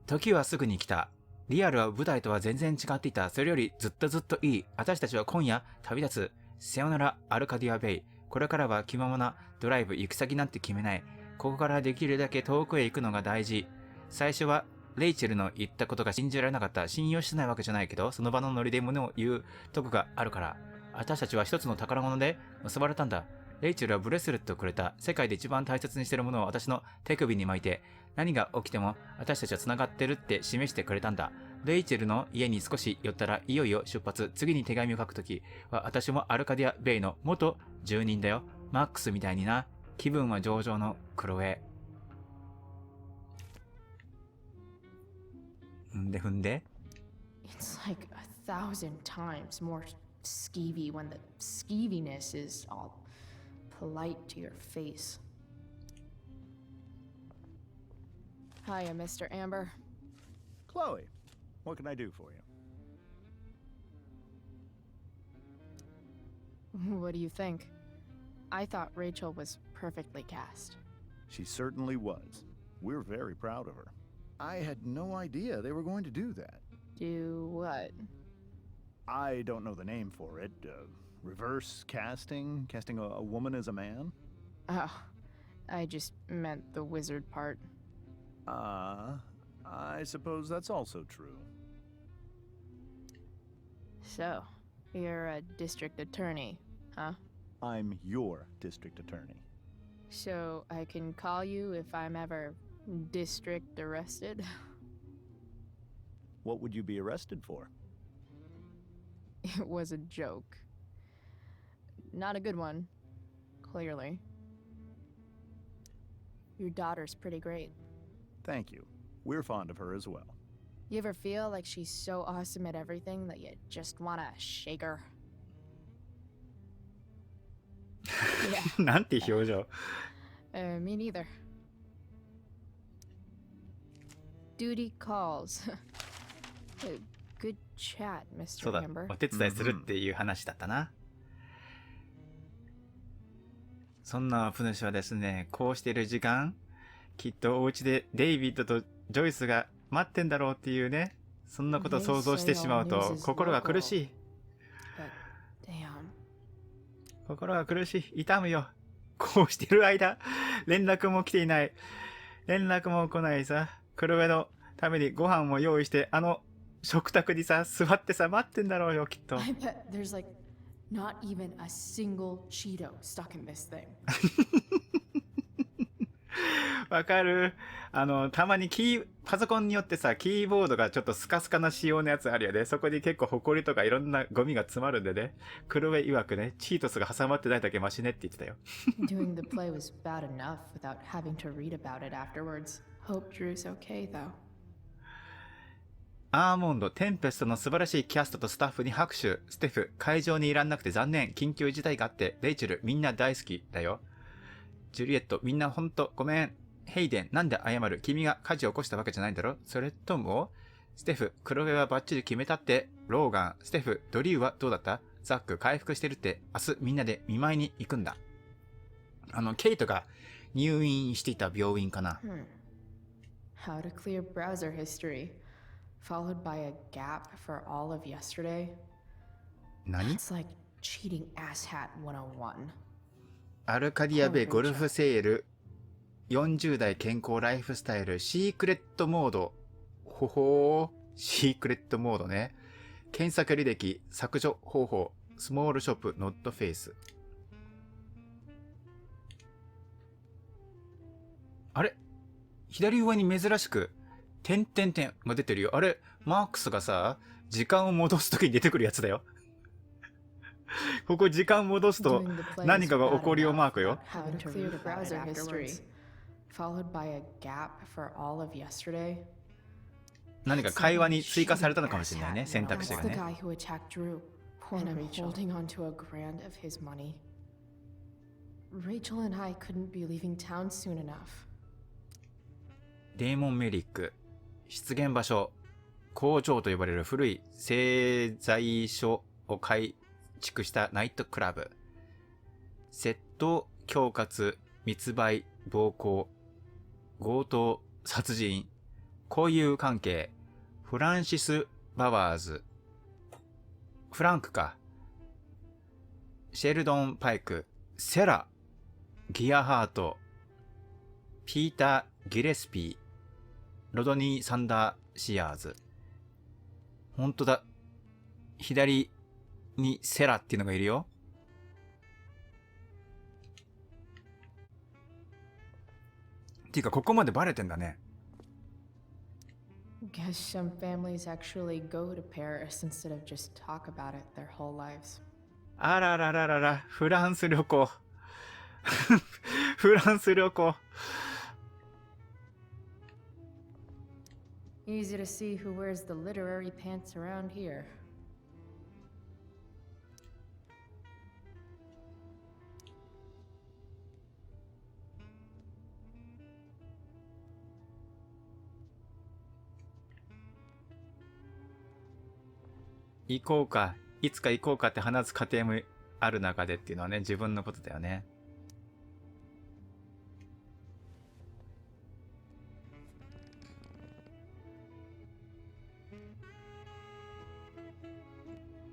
時はすぐに来た。リアルは舞台とは全然違っていた。それよりずっといい。私たちは今夜旅立つ。さよならアルカディアベイ。これからは気ままなドライブ。行く先なんて決めない。ここからできるだけ遠くへ行くのが大事。最初はレイチェルの言ったことが信じられなかった。信用してないわけじゃないけど、その場のノリで物を言うとこがあるから。私たちは一つの宝物で結ばれたんだ。レイチェルはブレスレットをくれた。世界で一番大切にしているものを私の手首に巻いて、何が起きても私たちは繋がってるって示してくれたんだ。レイチェルの家に少し寄ったらいよいよ出発。次に手紙を書くときは私もアルカディアベイの元住人だよ。マックスみたいにな。気分は上々のクロエ。踏んで It's like 1,000 times more skeevy when the skeeviness is all polite to your face. Hiya, Mr. Amber. Chloe, what can I do for you? What do you think? I thought Rachel was perfectly cast. She certainly was. We're very proud of her. I had no idea they were going to do that. Do what? I don't know the name for it. Reverse casting? Casting a woman as a man? Oh, I just meant the wizard part. I suppose that's also true. So, you're a district attorney, huh? I'm your district attorney. So, I can call you if I'm ever district arrested? What would you be arrested for? It was a joke. Not a good one, clearly. Your daughter's pretty great. Thank you. We're fond of her as well. You ever feel like she's so awesome at everything that you just wanna shake her? Yeah. なんて表情 Me neither. Duty calls. Good chat, そう Mr. だ Amber. お手伝いするっていう話だったな、そんなプヌシはですね、こうしている時間きっとお家でデイビッドとジョイスが待ってんだろうっていうね、そんなことを想像してしまうと心が苦しい。心が苦しい。痛むよ。こうしてる間、連絡も来ていない。連絡も来ないさ。クロエのためにご飯も用意して、食卓にさ、座ってさ、待ってんだろうよ、きっと。I bet there's like not even a single Cheeto stuck in this thing. わかる。たまにパソコンによってさ、キーボードがちょっとスカスカな仕様のやつあるよね。そこに結構ホコリとかいろんなゴミが詰まるんでね。クロエ曰くね、チートスが挟まってないだけマシねって言ってたよ。Doing the play was bad enough without having to read about it afterwards. Hope Drew's okay though. アーモンド、テンペストの素晴らしいキャストとスタッフに拍手。ステフ、会場にいらんなくて残念。緊急事態があって。レイチェル、みんな大好きだよ。ジュリエット、みんなほんとごめん。ヘイデン、なんで謝る？君が火事を起こしたわけじゃないんだろ？それとも、ステフ、クロエはバッチリ決めたって。ローガン、ステフ、ドリューはどうだった？ザック、回復してるって。明日みんなで見舞いに行くんだ。ケイトが入院していた病院かな。How to clear browser history, followed by a gap for all of yesterday. 何？ It's like cheating asshat 101. アルカディアベゴルフセール40代健康ライフスタイルシークレットモード。ほほー。シークレットモードね。検索履歴、削除方法、スモールショップ、ノットフェイス。あれ？左上に珍しく、点々点が出てるよ。あれ、マークスがさ、時間を戻すときに出てくるやつだよ。ここ時間戻すと Doing the plays 何かが bad 起こるよ enough マークよ。 without having to clear the browser history, followed by a gap for all of yesterday. 何か会話に追加されたのかもしれないね、 Asshat, 選択肢 That's が the ね。 guy who attacked Drew. And I'm holding on to a grand of his money. Rachel and I couldn't be leaving town soon enough. デーモンメリック、出現場所、工場と呼ばれる古い製材所を改築したナイトクラブ。窃盗、恐喝、密売、暴行、強盗、殺人、交友関係、フランシス・バワーズ、フランクか、シェルドン・パイク、セラ、ギアハート、ピーター・ギレスピー、ロドニー・サンダー・シアーズ。ほんとだ。左にセラっていうのがいるよ。っていうか、ここまでバレてんだね。Guess some families actually go to Paris instead of just talk about it their whole lives. あららららら、フランス旅行。フランス旅行。Easy to see who wears the literary pants around here. 行こうか、いつか行こうかって話す過程もある中でっていうのはね、自分のことだよね。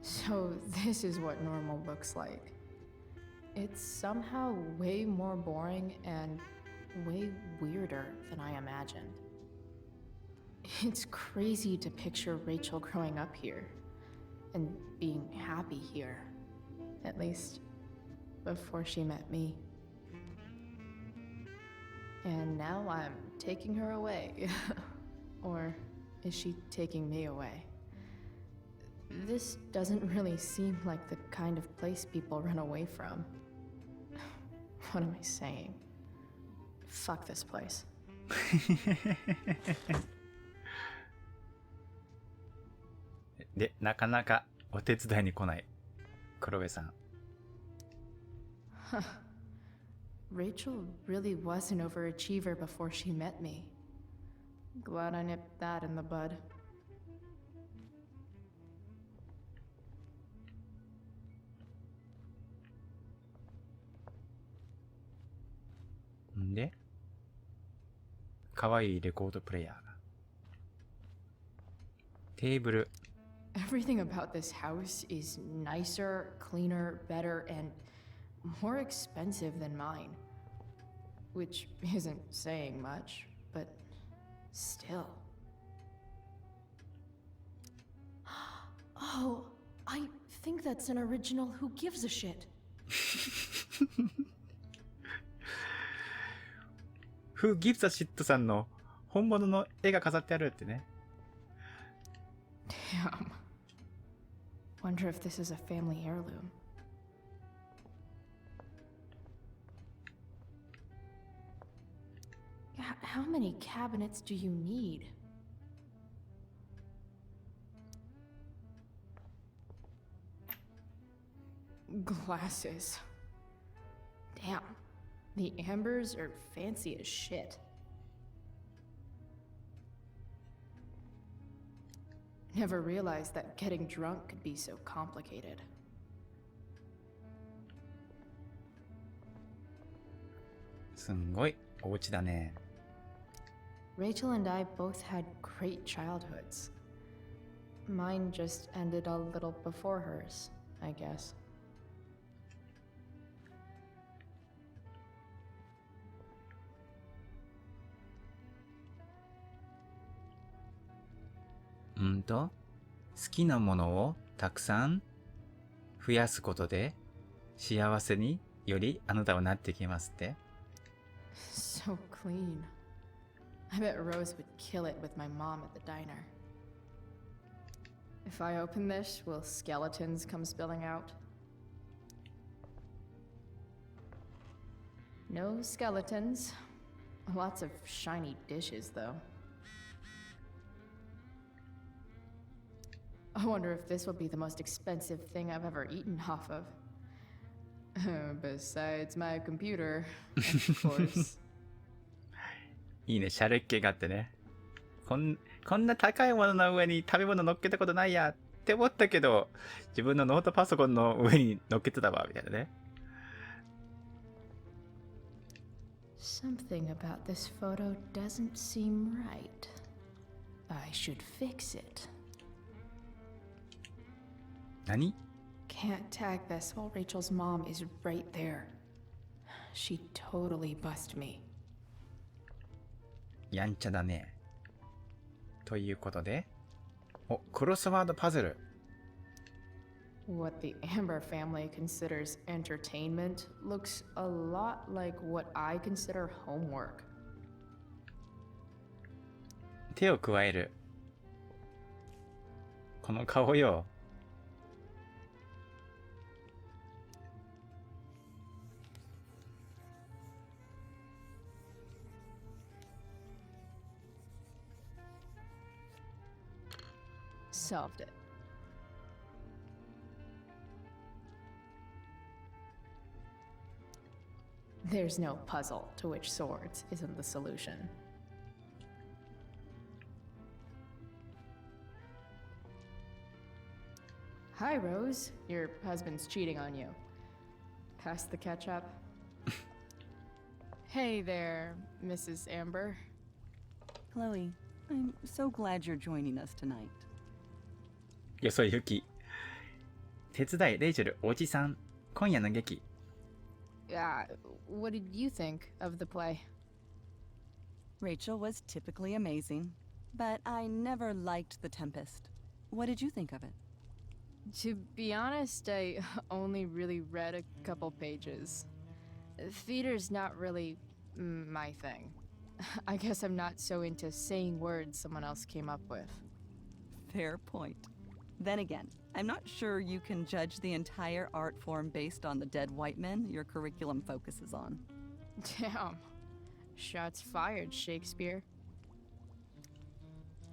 So this is what normal looks like. It's somehow way more boring and way weirder than I imagined. It's crazy to picture Rachel growing up here and being happy here, at least before she met me. And now I'm taking her away. Or is she taking me away? This doesn't really seem like the kind of place people run away from. What am I saying? Fuck this place. で、なかなかお手伝いに来ない黒部さん。Huh. Rachel really was an overachiever before she met me. Glad I nipped that in the bud. んで、かわいいレコードプレイヤーが。テーブル。Everything about this house is nicer, cleaner, better, and more expensive than mine. Which isn't saying much, but still. Oh, I think that's an original Who Gives a Shit. Who Gives a Shit さんの本物の絵が飾ってあるってね。Damn. Wonder if this is a family heirloom. How many cabinets do you need? Glasses. Damn. The ambers are fancy as shit. Never realized that getting drunk could be so complicated. すんごいお家だね。Rachel and I both had great childhoods. Mine just ended a little before hers, I guess. 好きなものをたくさん増やすことで幸せによりあなたはなってきますって。So clean. I bet Rose would kill it with my mom at the diner. If I open this, will skeletons come spilling out? No skeletons. Lots of shiny dishes, though. I wonder if this will be the most expensive thing I've ever eaten off of. Besides my computer, of course. いいね、シャレっ気があってね。こんな高いものの上に食べ物乗っけたことないやって思ったけど、自分のノートパソコンの上に乗っけてたわ、みたいなね。Something about this photo doesn't seem right. I should fix it. 何？ Can't tag this while Rachel's mom is right there. She'd totally bust me. やんちゃだね。ということで、クロスワードパズル。What the Amber family considers entertainment looks a lot like what I consider homework. 手を加える。この顔よ。Solved it. There's no puzzle to which swords isn't the solution. Hi, Rose. Your husband's cheating on you. Pass the ketchup. Hey there, Mrs. Amber. Chloe, I'm so glad you're joining us tonight. よそゆき。手伝い、レイチェル、おじさん。今夜の劇。What did you think of the play? Rachel was typically amazing, but I never liked The Tempest. What did you think of it? To be honest, I only really read a couple pages. Theater's not really my thing. I guess I'm not so into saying words someone else came up with. Fair point. Then again, I'm not sure you can judge the entire art form based on the dead white men your curriculum focuses on. Damn. Shots fired, Shakespeare.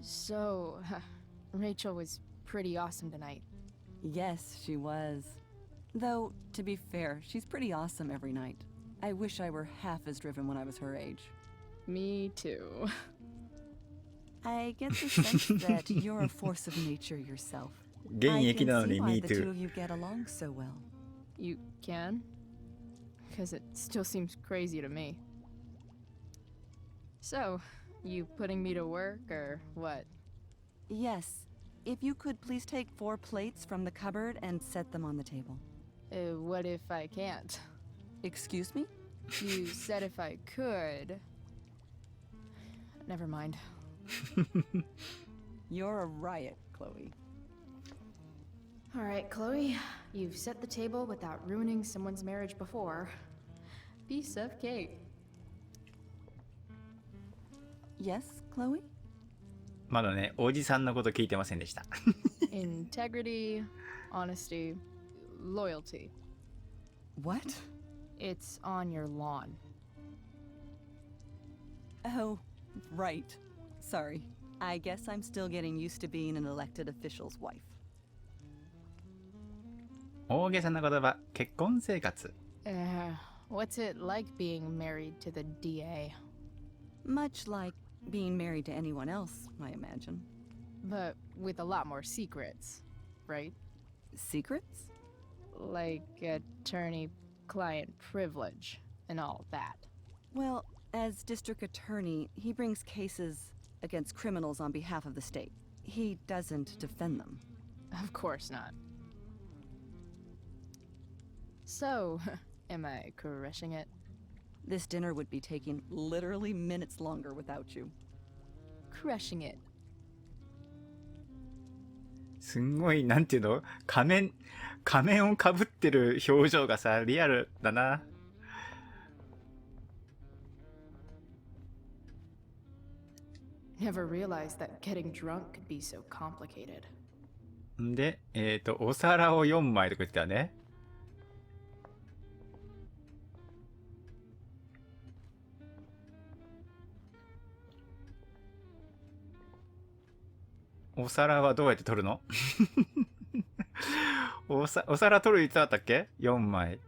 So, Rachel was pretty awesome tonight. Yes, she was. Though, to be fair, she's pretty awesome every night. I wish I were half as driven when I was her age. Me too. I get the sense that you're a force of nature yourself. 現役なのに I Me can see why the two too. of you get along so well. You can? Because it still seems crazy to me. So, you putting me to work or what? Yes. If you could please take 4 plates from the cupboard and set them on the table. What if I can't? Excuse me? You said if I could. Never mind. You're a riot, Chloe. All right, Chloe. You've set the table without ruining someone's marriage before. Piece of cake. Yes, Chloe? まだね、おじさんのこと聞いてませんでした。Integrity, honesty, loyalty. What? It's on your lawn. Oh, right. Sorry. I guess I'm still getting used to being an elected official's wife. 大げさな言葉、結婚生活。What's it like being married to the DA? Much like being married to anyone else, I imagine. But with a lot more secrets, right? Secrets? Like attorney-client privilege and all that. Well, as district attorney, he brings cases against criminals on behalf of the state. He doesn't defend them. Of course not. So, am I crushing it? This dinner would be taking literally minutes longer without you. Crushing it. すんごい、なんていうの？仮面をかぶってる表情がさ、リアルだな。Never realized that getting drunk could be so complicated. んで、お皿を4枚とか言ってたね。お皿はどうやって取るの？お皿取るいつだったっけ？ 4 枚。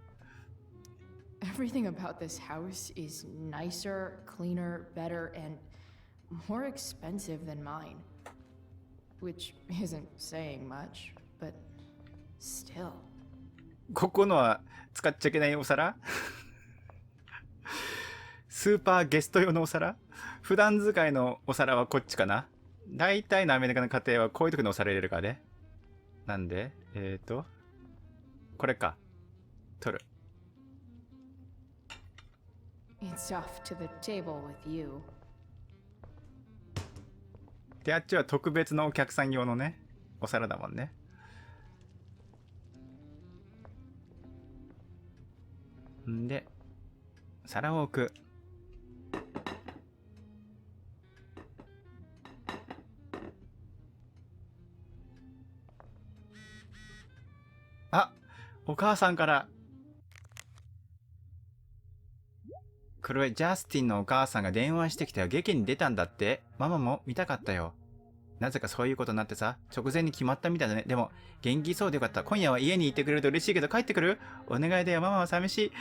Everything about this house is nicer, cleaner, better, and more expensive than mine. Which isn't saying much, but still. ここのは使っちゃいけないお皿？スーパーゲスト用のお皿？普段使いのお皿はこっちかな？大体のアメリカの家庭はこういう時のお皿入れるからね。なんで、これか。取る。It's off to the table with you. で、あっちは特別のお客さん用のね、お皿だもんね。んで、皿を置く。あ、お母さんから。クロエ、ジャスティンのお母さんが電話してきたよ。劇に出たんだって。ママも見たかったよ。なぜかそういうことになってさ、直前に決まったみたいだね。でも、元気そうでよかった。今夜は家にいてくれると嬉しいけど帰ってくる？お願いだよ、ママは寂しい。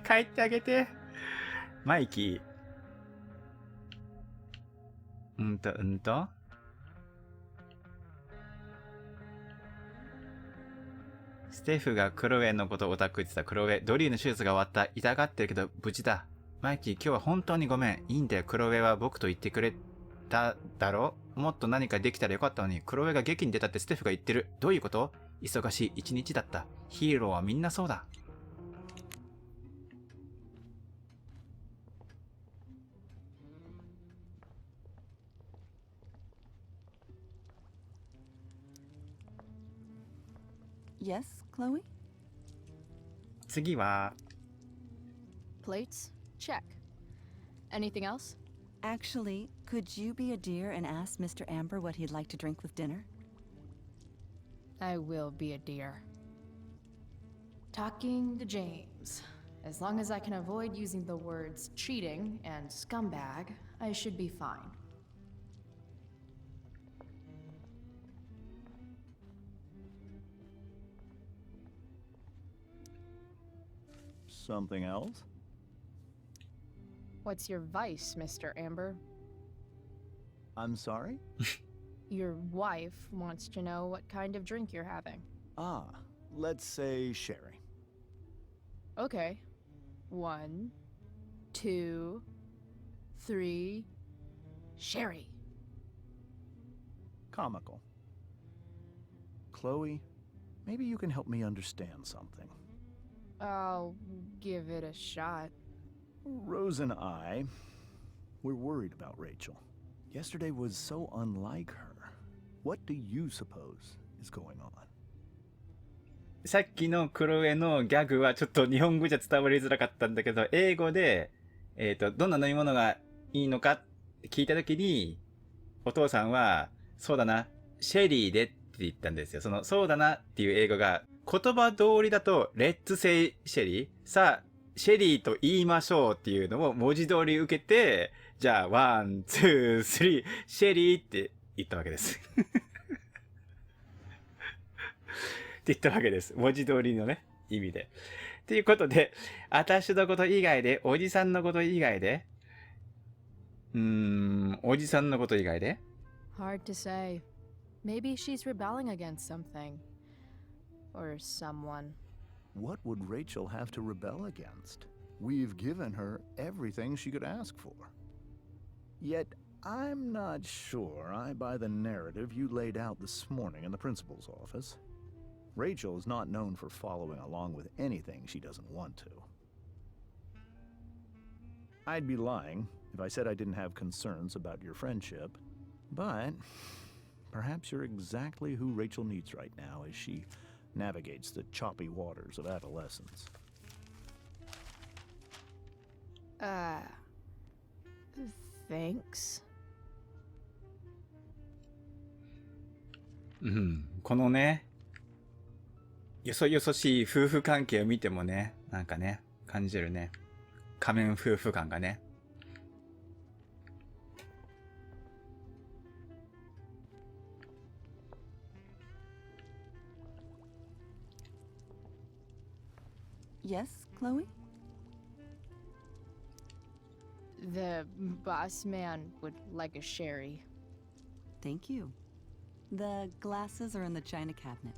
帰ってあげて。マイキー。ステフがクロエのことをオタク言ってた。クロエ、ドリーの手術が終わった。痛がってるけど無事だ。マイキー、今日は本当にごめん。いいんだよ。クロエは僕と言ってくれただろ？もっと何かできたらよかったのに。クロエが劇に出たってステフが言ってる。どういうこと？忙しい一日だった。ヒーローはみんなそうだ。Yes, Chloe? 次は Plates? Check. Anything else? Actually, could you be a dear and ask Mr. Amber what he'd like to drink with dinner? I will be a dear. Talking to James. As long as I can avoid using the words cheating and scumbag, I should be fine. Something else? What's your vice, Mr. Amber? I'm sorry? Your wife wants to know what kind of drink you're having. Ah, let's say sherry. Okay. 1, 2, 3. Sherry. Comical. Chloe, maybe you can help me understand something. I'll give it a shot. Rose and I, we're worried about Rachel. Yesterday was so unlike her. What do you suppose is going on? さっきのクロエのギャグはちょっと日本語じゃ伝わりづらかったんだけど、英語で、どんな飲み物がいいのかって聞いたときに、お父さんは、そうだな、シェリーでって言ったんですよ。その、そうだなっていう英語が、言葉通りだと、レッツセイシェリー。さあ、シェリーと言いましょうっていうのを文字通り受けて、じゃあ、ワン、ツー、スリー、シェリーって言ったわけです。って言ったわけです。文字通りのね、意味で。ということで、私のこと以外で、おじさんのこと以外で、おじさんのこと以外で Hard to say. Maybe she's rebelling against something. Or someone. What would Rachel have to rebel against? We've given her everything she could ask for. Yet, I'm not sure I buy the narrative you laid out this morning in the principal's office. Rachel is not known for following along with anything she doesn't want to. I'd be lying if I said I didn't have concerns about your friendship, but perhaps you're exactly who Rachel needs right now as she navigates the choppy waters of adolescence. Thanks. このね、よそよそしい夫婦関係を見てもね、なんかね、感じるね。仮面夫婦感がね。Yes, Chloe? The boss man would like a sherry. Thank you. The glasses are in the china cabinet.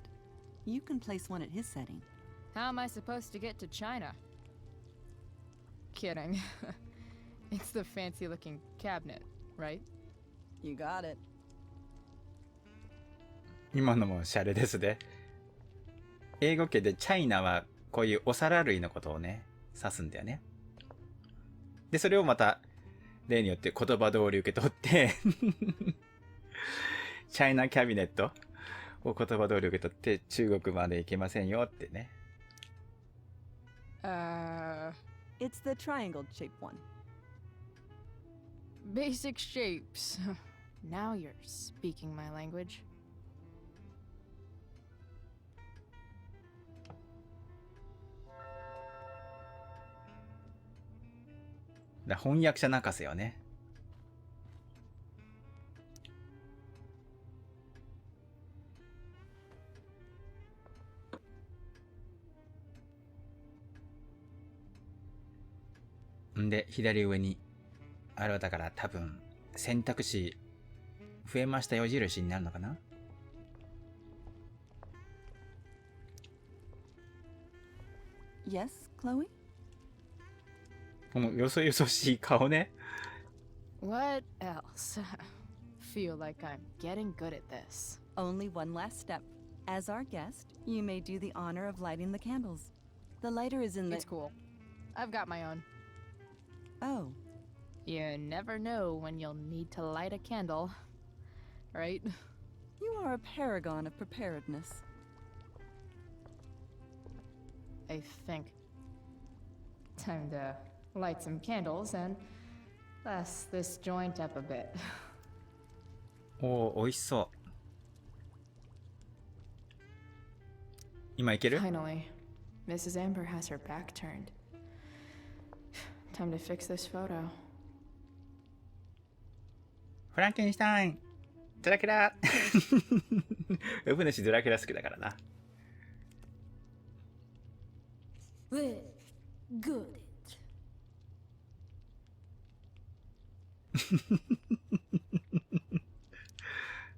You can place one at his setting. How am I supposed to get to China? Kidding. It's the fancy looking cabinet, right? You got it. 今のもシャレですね。英語圏でチャイナはこういうお皿類のことをね、指すんだよね。で、それをまた例によって言葉通り受け取ってチャイナキャビネットを言葉通り受け取って中国まで行けませんよってね。It's the triangle-shaped one. Basic shapes. Now you're speaking my language. だ翻訳者泣かせよね。んで左上にあれはだから多分選択肢増えましたよ印になるのかな。Yes, Chloe? このよそよそしい顔ね。What else? Feel like I'm getting good at this. Only one last step. As our guest, you may do the honor of lighting the candles. The lighter is in the... It's cool. I've got my own. Oh. You never know when you'll need to light a candle, right? You are a paragon of preparedness. I think. Time to light some candles and bless this joint up a bit. おお、美味しそう。今いける？ Finally, Mrs. Amber has her back turned. Time to fix this photo. フランケンシュタインドラキュラ呼ぶ主ドラキュラ好きだからな。Well, good.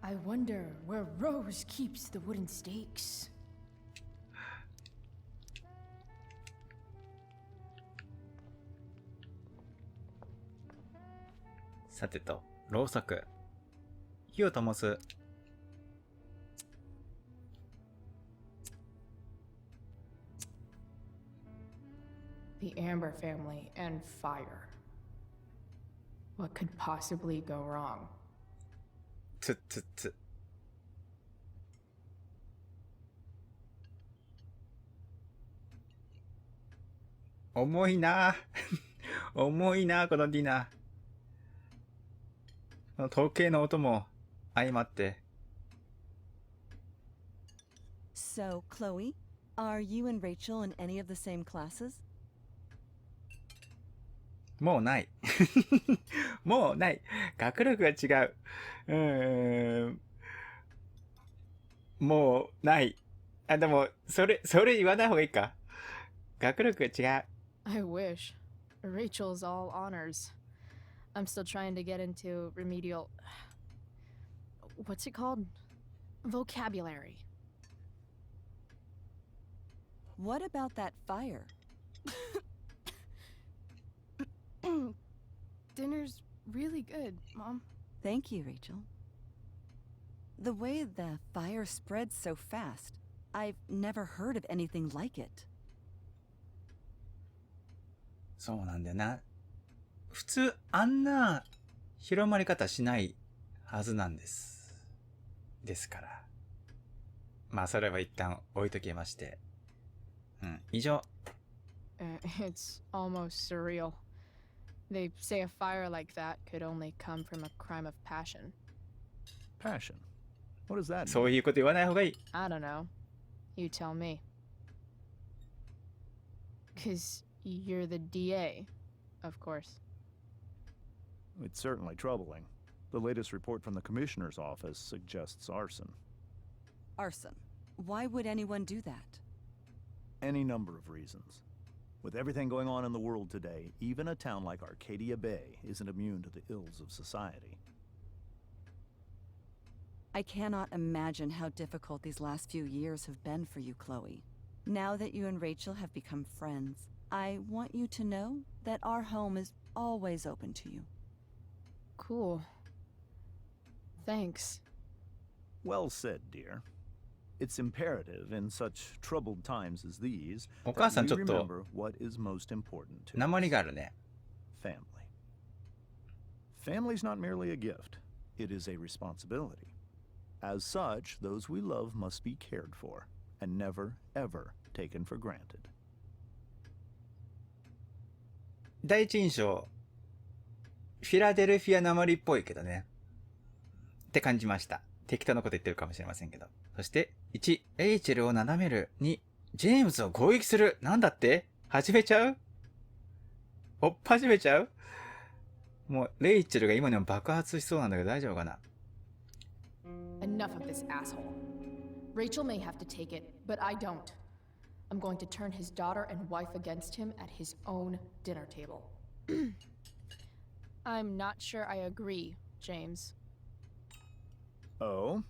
I wonder where Rose keeps the wooden stakes. さてと、ろうそく。火を灯す。The Amber family and fire. What could possibly go wrong? つつつ。重いな重いなこのディナー。この時計の音も相まって。So, Chloe, are you and Rachel in any of the same classes? もうない。もうない。学力が違う。もうない。あ、でも、それ言わない方がいいか。学力が違う。I wish. Rachel's all honors. I'm still trying to get into remedial... What's it called? Vocabulary. What about that fire? Dinner's really good, Mom. Thank you, Rachel. The way the fire spreads so fast, I've never heard of anything like it. そうなんだよな。普通あんな広まり方しないはずなんです。ですから。まあそれは一旦置いときまして。以上。It's almost surreal. They say a fire like that could only come from a crime of passion. Passion? What does that mean? そういうこと言わない方がいい。I don't know. You tell me. 'Cause you're the DA, of course. It's certainly troubling. The latest report from the commissioner's office suggests arson. Arson. Why would anyone do that? Any number of reasons. With everything going on in the world today, even a town like Arcadia Bay isn't immune to the ills of society. I cannot imagine how difficult these last few years have been for you, Chloe. Now that you and Rachel have become friends, I want you to know that our home is always open to you. Cool. Thanks. Well said, dear. It's imperative in such troubled times as these お母さん that ちょ we っと remember what is most important to 訛り us. があるね。 Family. Family's not merely a gift, it is a responsibility. As such, those we love must be cared for and never, ever taken for granted. 第一印象、フィラデルフィア訛りっぽいけどね。って感じました。適当なこと言ってるかもしれませんけど。そして、1、レイチェルをなだめる。2、ジェームズを攻撃する。なんだって始めちゃう始めちゃうもう、レイチェルが今にも爆発しそうなんだけど大丈夫かな Enough of this asshole. Rachel may have to take it, but I don't. I'm going to turn his daughter and wife against him at his own dinner table. I'm not sure I agree, James. Oh?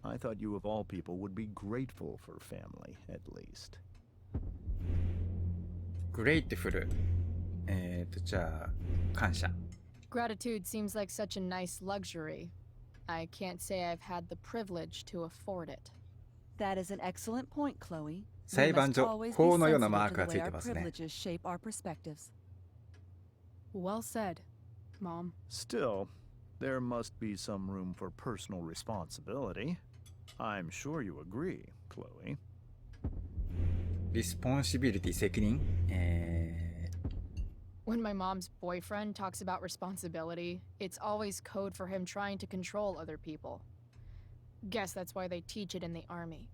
I thought you of all people would be grateful for family, at least. grateful. じゃあ、感謝。Gratitude seems like such a nice luxury. I can't say I've had the privilege to afford it. That is an excellent point, Chloe. 裁判所、法のようなマークがついて our ますね。 privileges shape our perspectives. Well said, Mom. Still, there must be some room for personal responsibility. I'm sure you agree, Chloe. responsibility 責任 When my mom's boyfriend talks about responsibility, it's always code for him trying to control other people. Guess that's why they teach it in the army.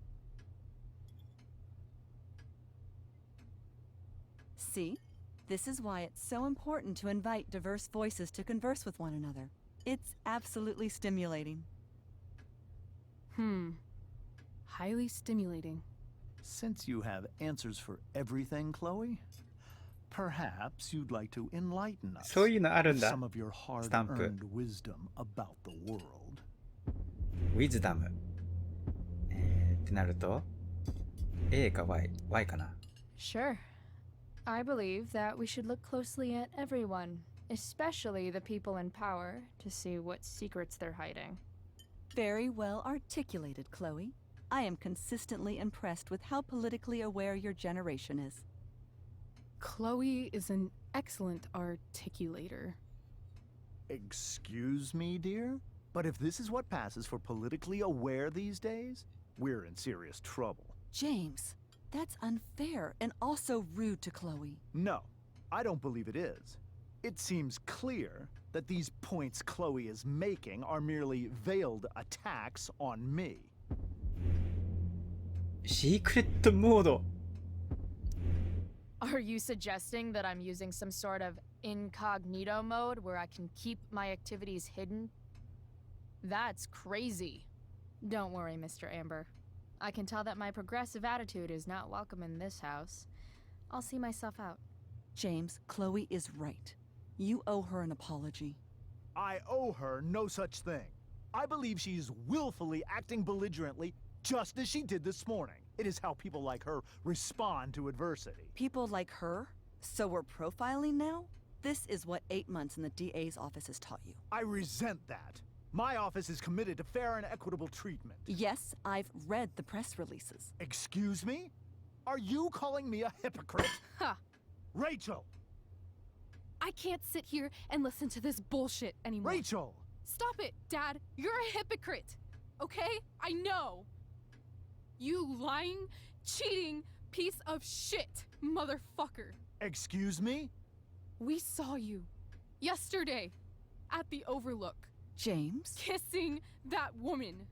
See? This is why it's so important to invite diverse voices to converse with one another. It's absolutely stimulating. Highly stimulating. Since you have answers for everything, Chloe, perhaps you'd like to enlighten us そういうのあるん with だ。 some of your スタンプ。 hard-earned wisdom about the world. wisdom ってなると A か Y かな Sure. I believe that we should look closely at everyone, especially the people in power, to see what secrets they're hiding. Very well articulated, Chloe. I am consistently impressed with how politically aware your generation is. Chloe is an excellent articulator. Excuse me, dear? But if this is what passes for politically aware these days, we're in serious trouble. James, that's unfair and also rude to Chloe. No, I don't believe it is. It seems clear that these points Chloe is making are merely veiled attacks on me. シークレットモード Are you suggesting that I'm using some sort of incognito mode where I can keep my activities hidden? That's crazy. Don't worry, Mr. Amber. I can tell that my progressive attitude is not welcome in this house. I'll see myself out. James, Chloe is right. You owe her an apology. I owe her no such thing. I believe she's willfully acting belligerently just as she did this morning. It is how people like her respond to adversity. People like her? So we're profiling now? This is what 8 months in the DA's office has taught you. I resent that. My office is committed to fair and equitable treatment. Yes, I've read the press releases. Excuse me? Are you calling me a hypocrite? Ha! Rachel! I can't sit here and listen to this bullshit anymore. Rachel! Stop it, Dad! You're a hypocrite! Okay? I know! You lying, cheating piece of shit, motherfucker! Excuse me? We saw you yesterday at the Overlook. James? Kissing that woman.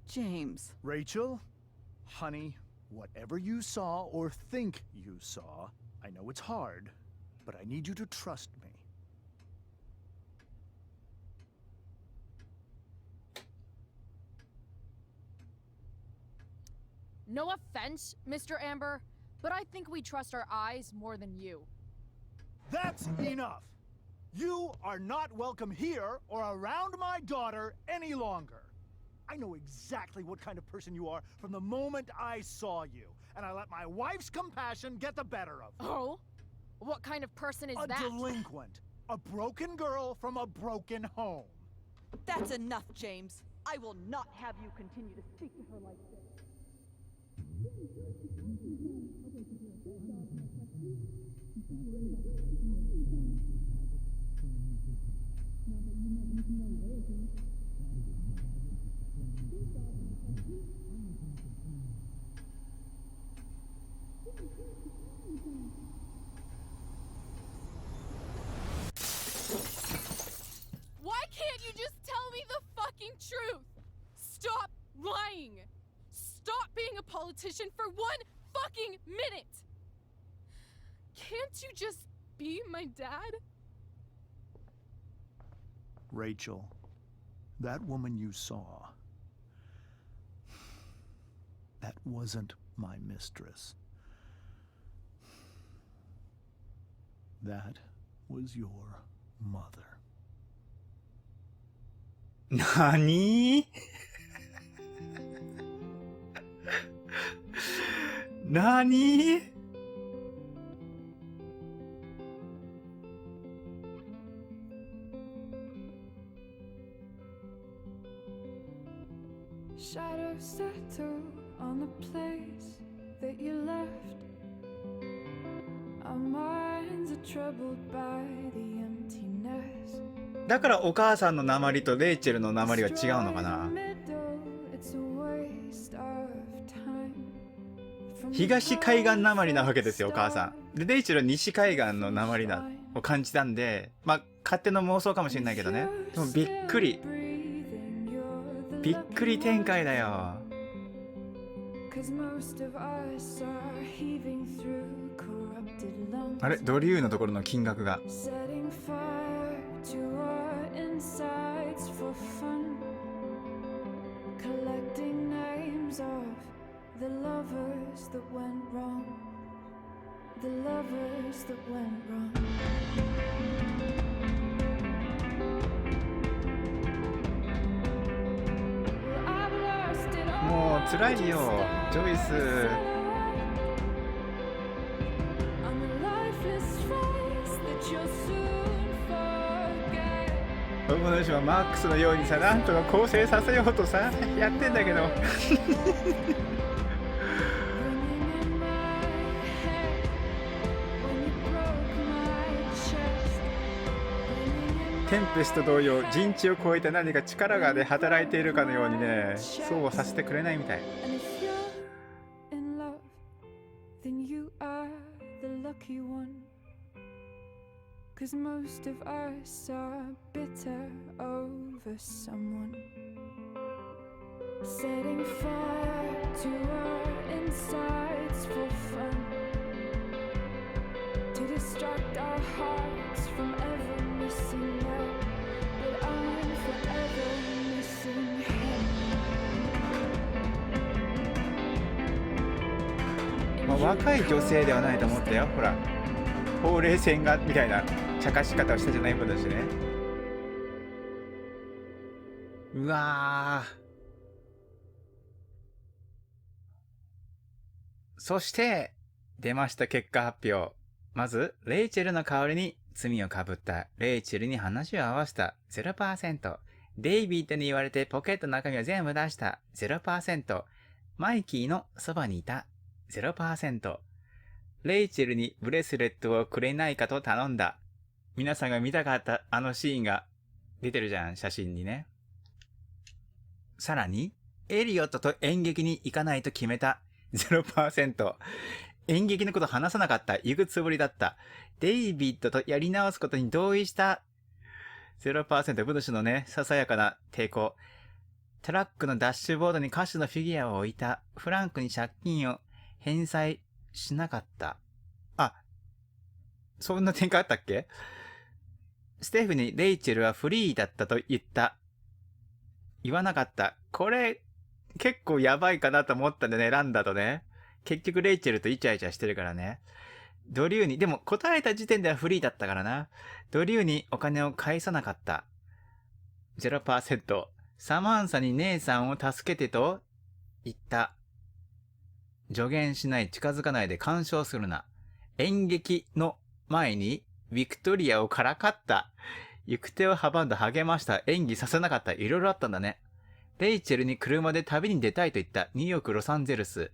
James. Rachel? Honey, whatever you saw or think you saw, I know it's hard, but I need you to trust me. No offense, Mr. Amber, but I think we trust our eyes more than you. That's enough. You are not welcome here or around my daughter any longer. I know exactly what kind of person you are from the moment I saw you, and I let my wife's compassion get the better of me. Oh? What kind of person is A that? delinquent. A broken girl from a broken home. That's enough, James. I will not have you continue to speak to her like this. Why can't you just tell me the fucking truth? Stop lying. Stop being a politician for 1 fucking minute. Can't you just be my dad? Rachel, that woman you saw, that wasn't my mistress. That was your mother. なになにShadows settle on the place that you left. Our minds are troubled by the emptiness. だからお母さんの訛りとレイチェルの訛りは違うのかな。 It's a waste of time. 東海岸訛りなわけですよ、お母さん。で、レイチェルは西海岸の訛りだを感じたんで、まあ、勝手の妄想かもしれないけどね。でもびっくり。びっくり展開だよ。あれ、ドリューのところの金額が。もう辛いよ、ジョイス。僕の人はマックスのようにさ、なんとか構成させようとさ、やってんだけど。テンペスト同様、人知を超えて何か力がで働いているかのようにね、そうはさせてくれないみたい。Cause most of us are bitter over someone. Setting fire to our insides for fun. To distract our hearts from ever missing out. But I'm forever missing him. まあ、若い女性ではないと思ったよ、ほら。ほうれい線がみたいな茶化し方をしたじゃないもんだしね。うわー。そして出ました結果発表。まずレイチェルの代わりに罪をかぶったレイチェルに話を合わせた 0%、 デイビッドに言われてポケットの中身を全部出した 0%、 マイキーのそばにいた 0%、レイチェルにブレスレットをくれないかと頼んだ。皆さんが見たかったあのシーンが出てるじゃん、写真にね。さらに、エリオットと演劇に行かないと決めた 0%。演劇のこと話さなかった。行くつもりだった。デイビッドとやり直すことに同意した 0%。ブドシのね、ささやかな抵抗。トラックのダッシュボードに歌手のフィギュアを置いた。フランクに借金を返済しなかった。あ、そんな展開あったっけ？ステフにレイチェルはフリーだったと言った。言わなかった。これ、結構やばいかなと思ったんでね、選んだとね。結局レイチェルとイチャイチャしてるからね。ドリューに、でも答えた時点ではフリーだったからな。ドリューにお金を返さなかった。0%。サマンサに姉さんを助けてと言った。助言しない、近づかないで干渉するな。演劇の前にビクトリアをからかった。行く手を阻んだ、励ました。演技させなかった。いろいろあったんだね。レイチェルに車で旅に出たいと言った。ニューヨーク、ロサンゼルス。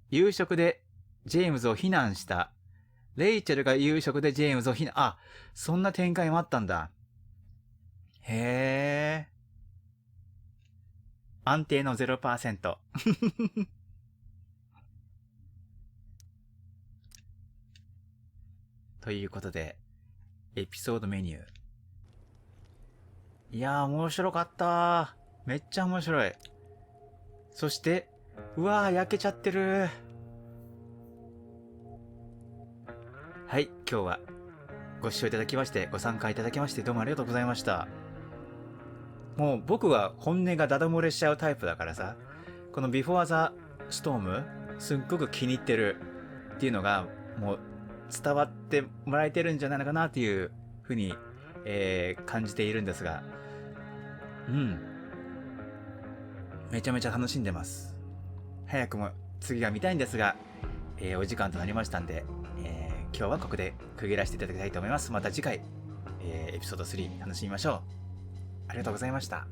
夕食でジェームズを非難した。レイチェルが夕食でジェームズを非難。あ、そんな展開もあったんだ。へー。安定の 0%。ということで、エピソードメニュー。いやー、面白かったー。めっちゃ面白い。そして、うわー、焼けちゃってるー。はい、今日はご視聴いただきまして、ご参加いただきまして、どうもありがとうございました。もう僕は本音がダダ漏れしちゃうタイプだからさ、このビフォアザストーム、すっごく気に入ってるっていうのが、もう伝わってもらえてるんじゃないのかなっていうふうに、感じているんですが、めちゃめちゃ楽しんでます。早くも次が見たいんですが、お時間となりましたんで、今日はここで区切らせていただきたいと思います。また次回、エピソード3楽しみましょう。ありがとうございました。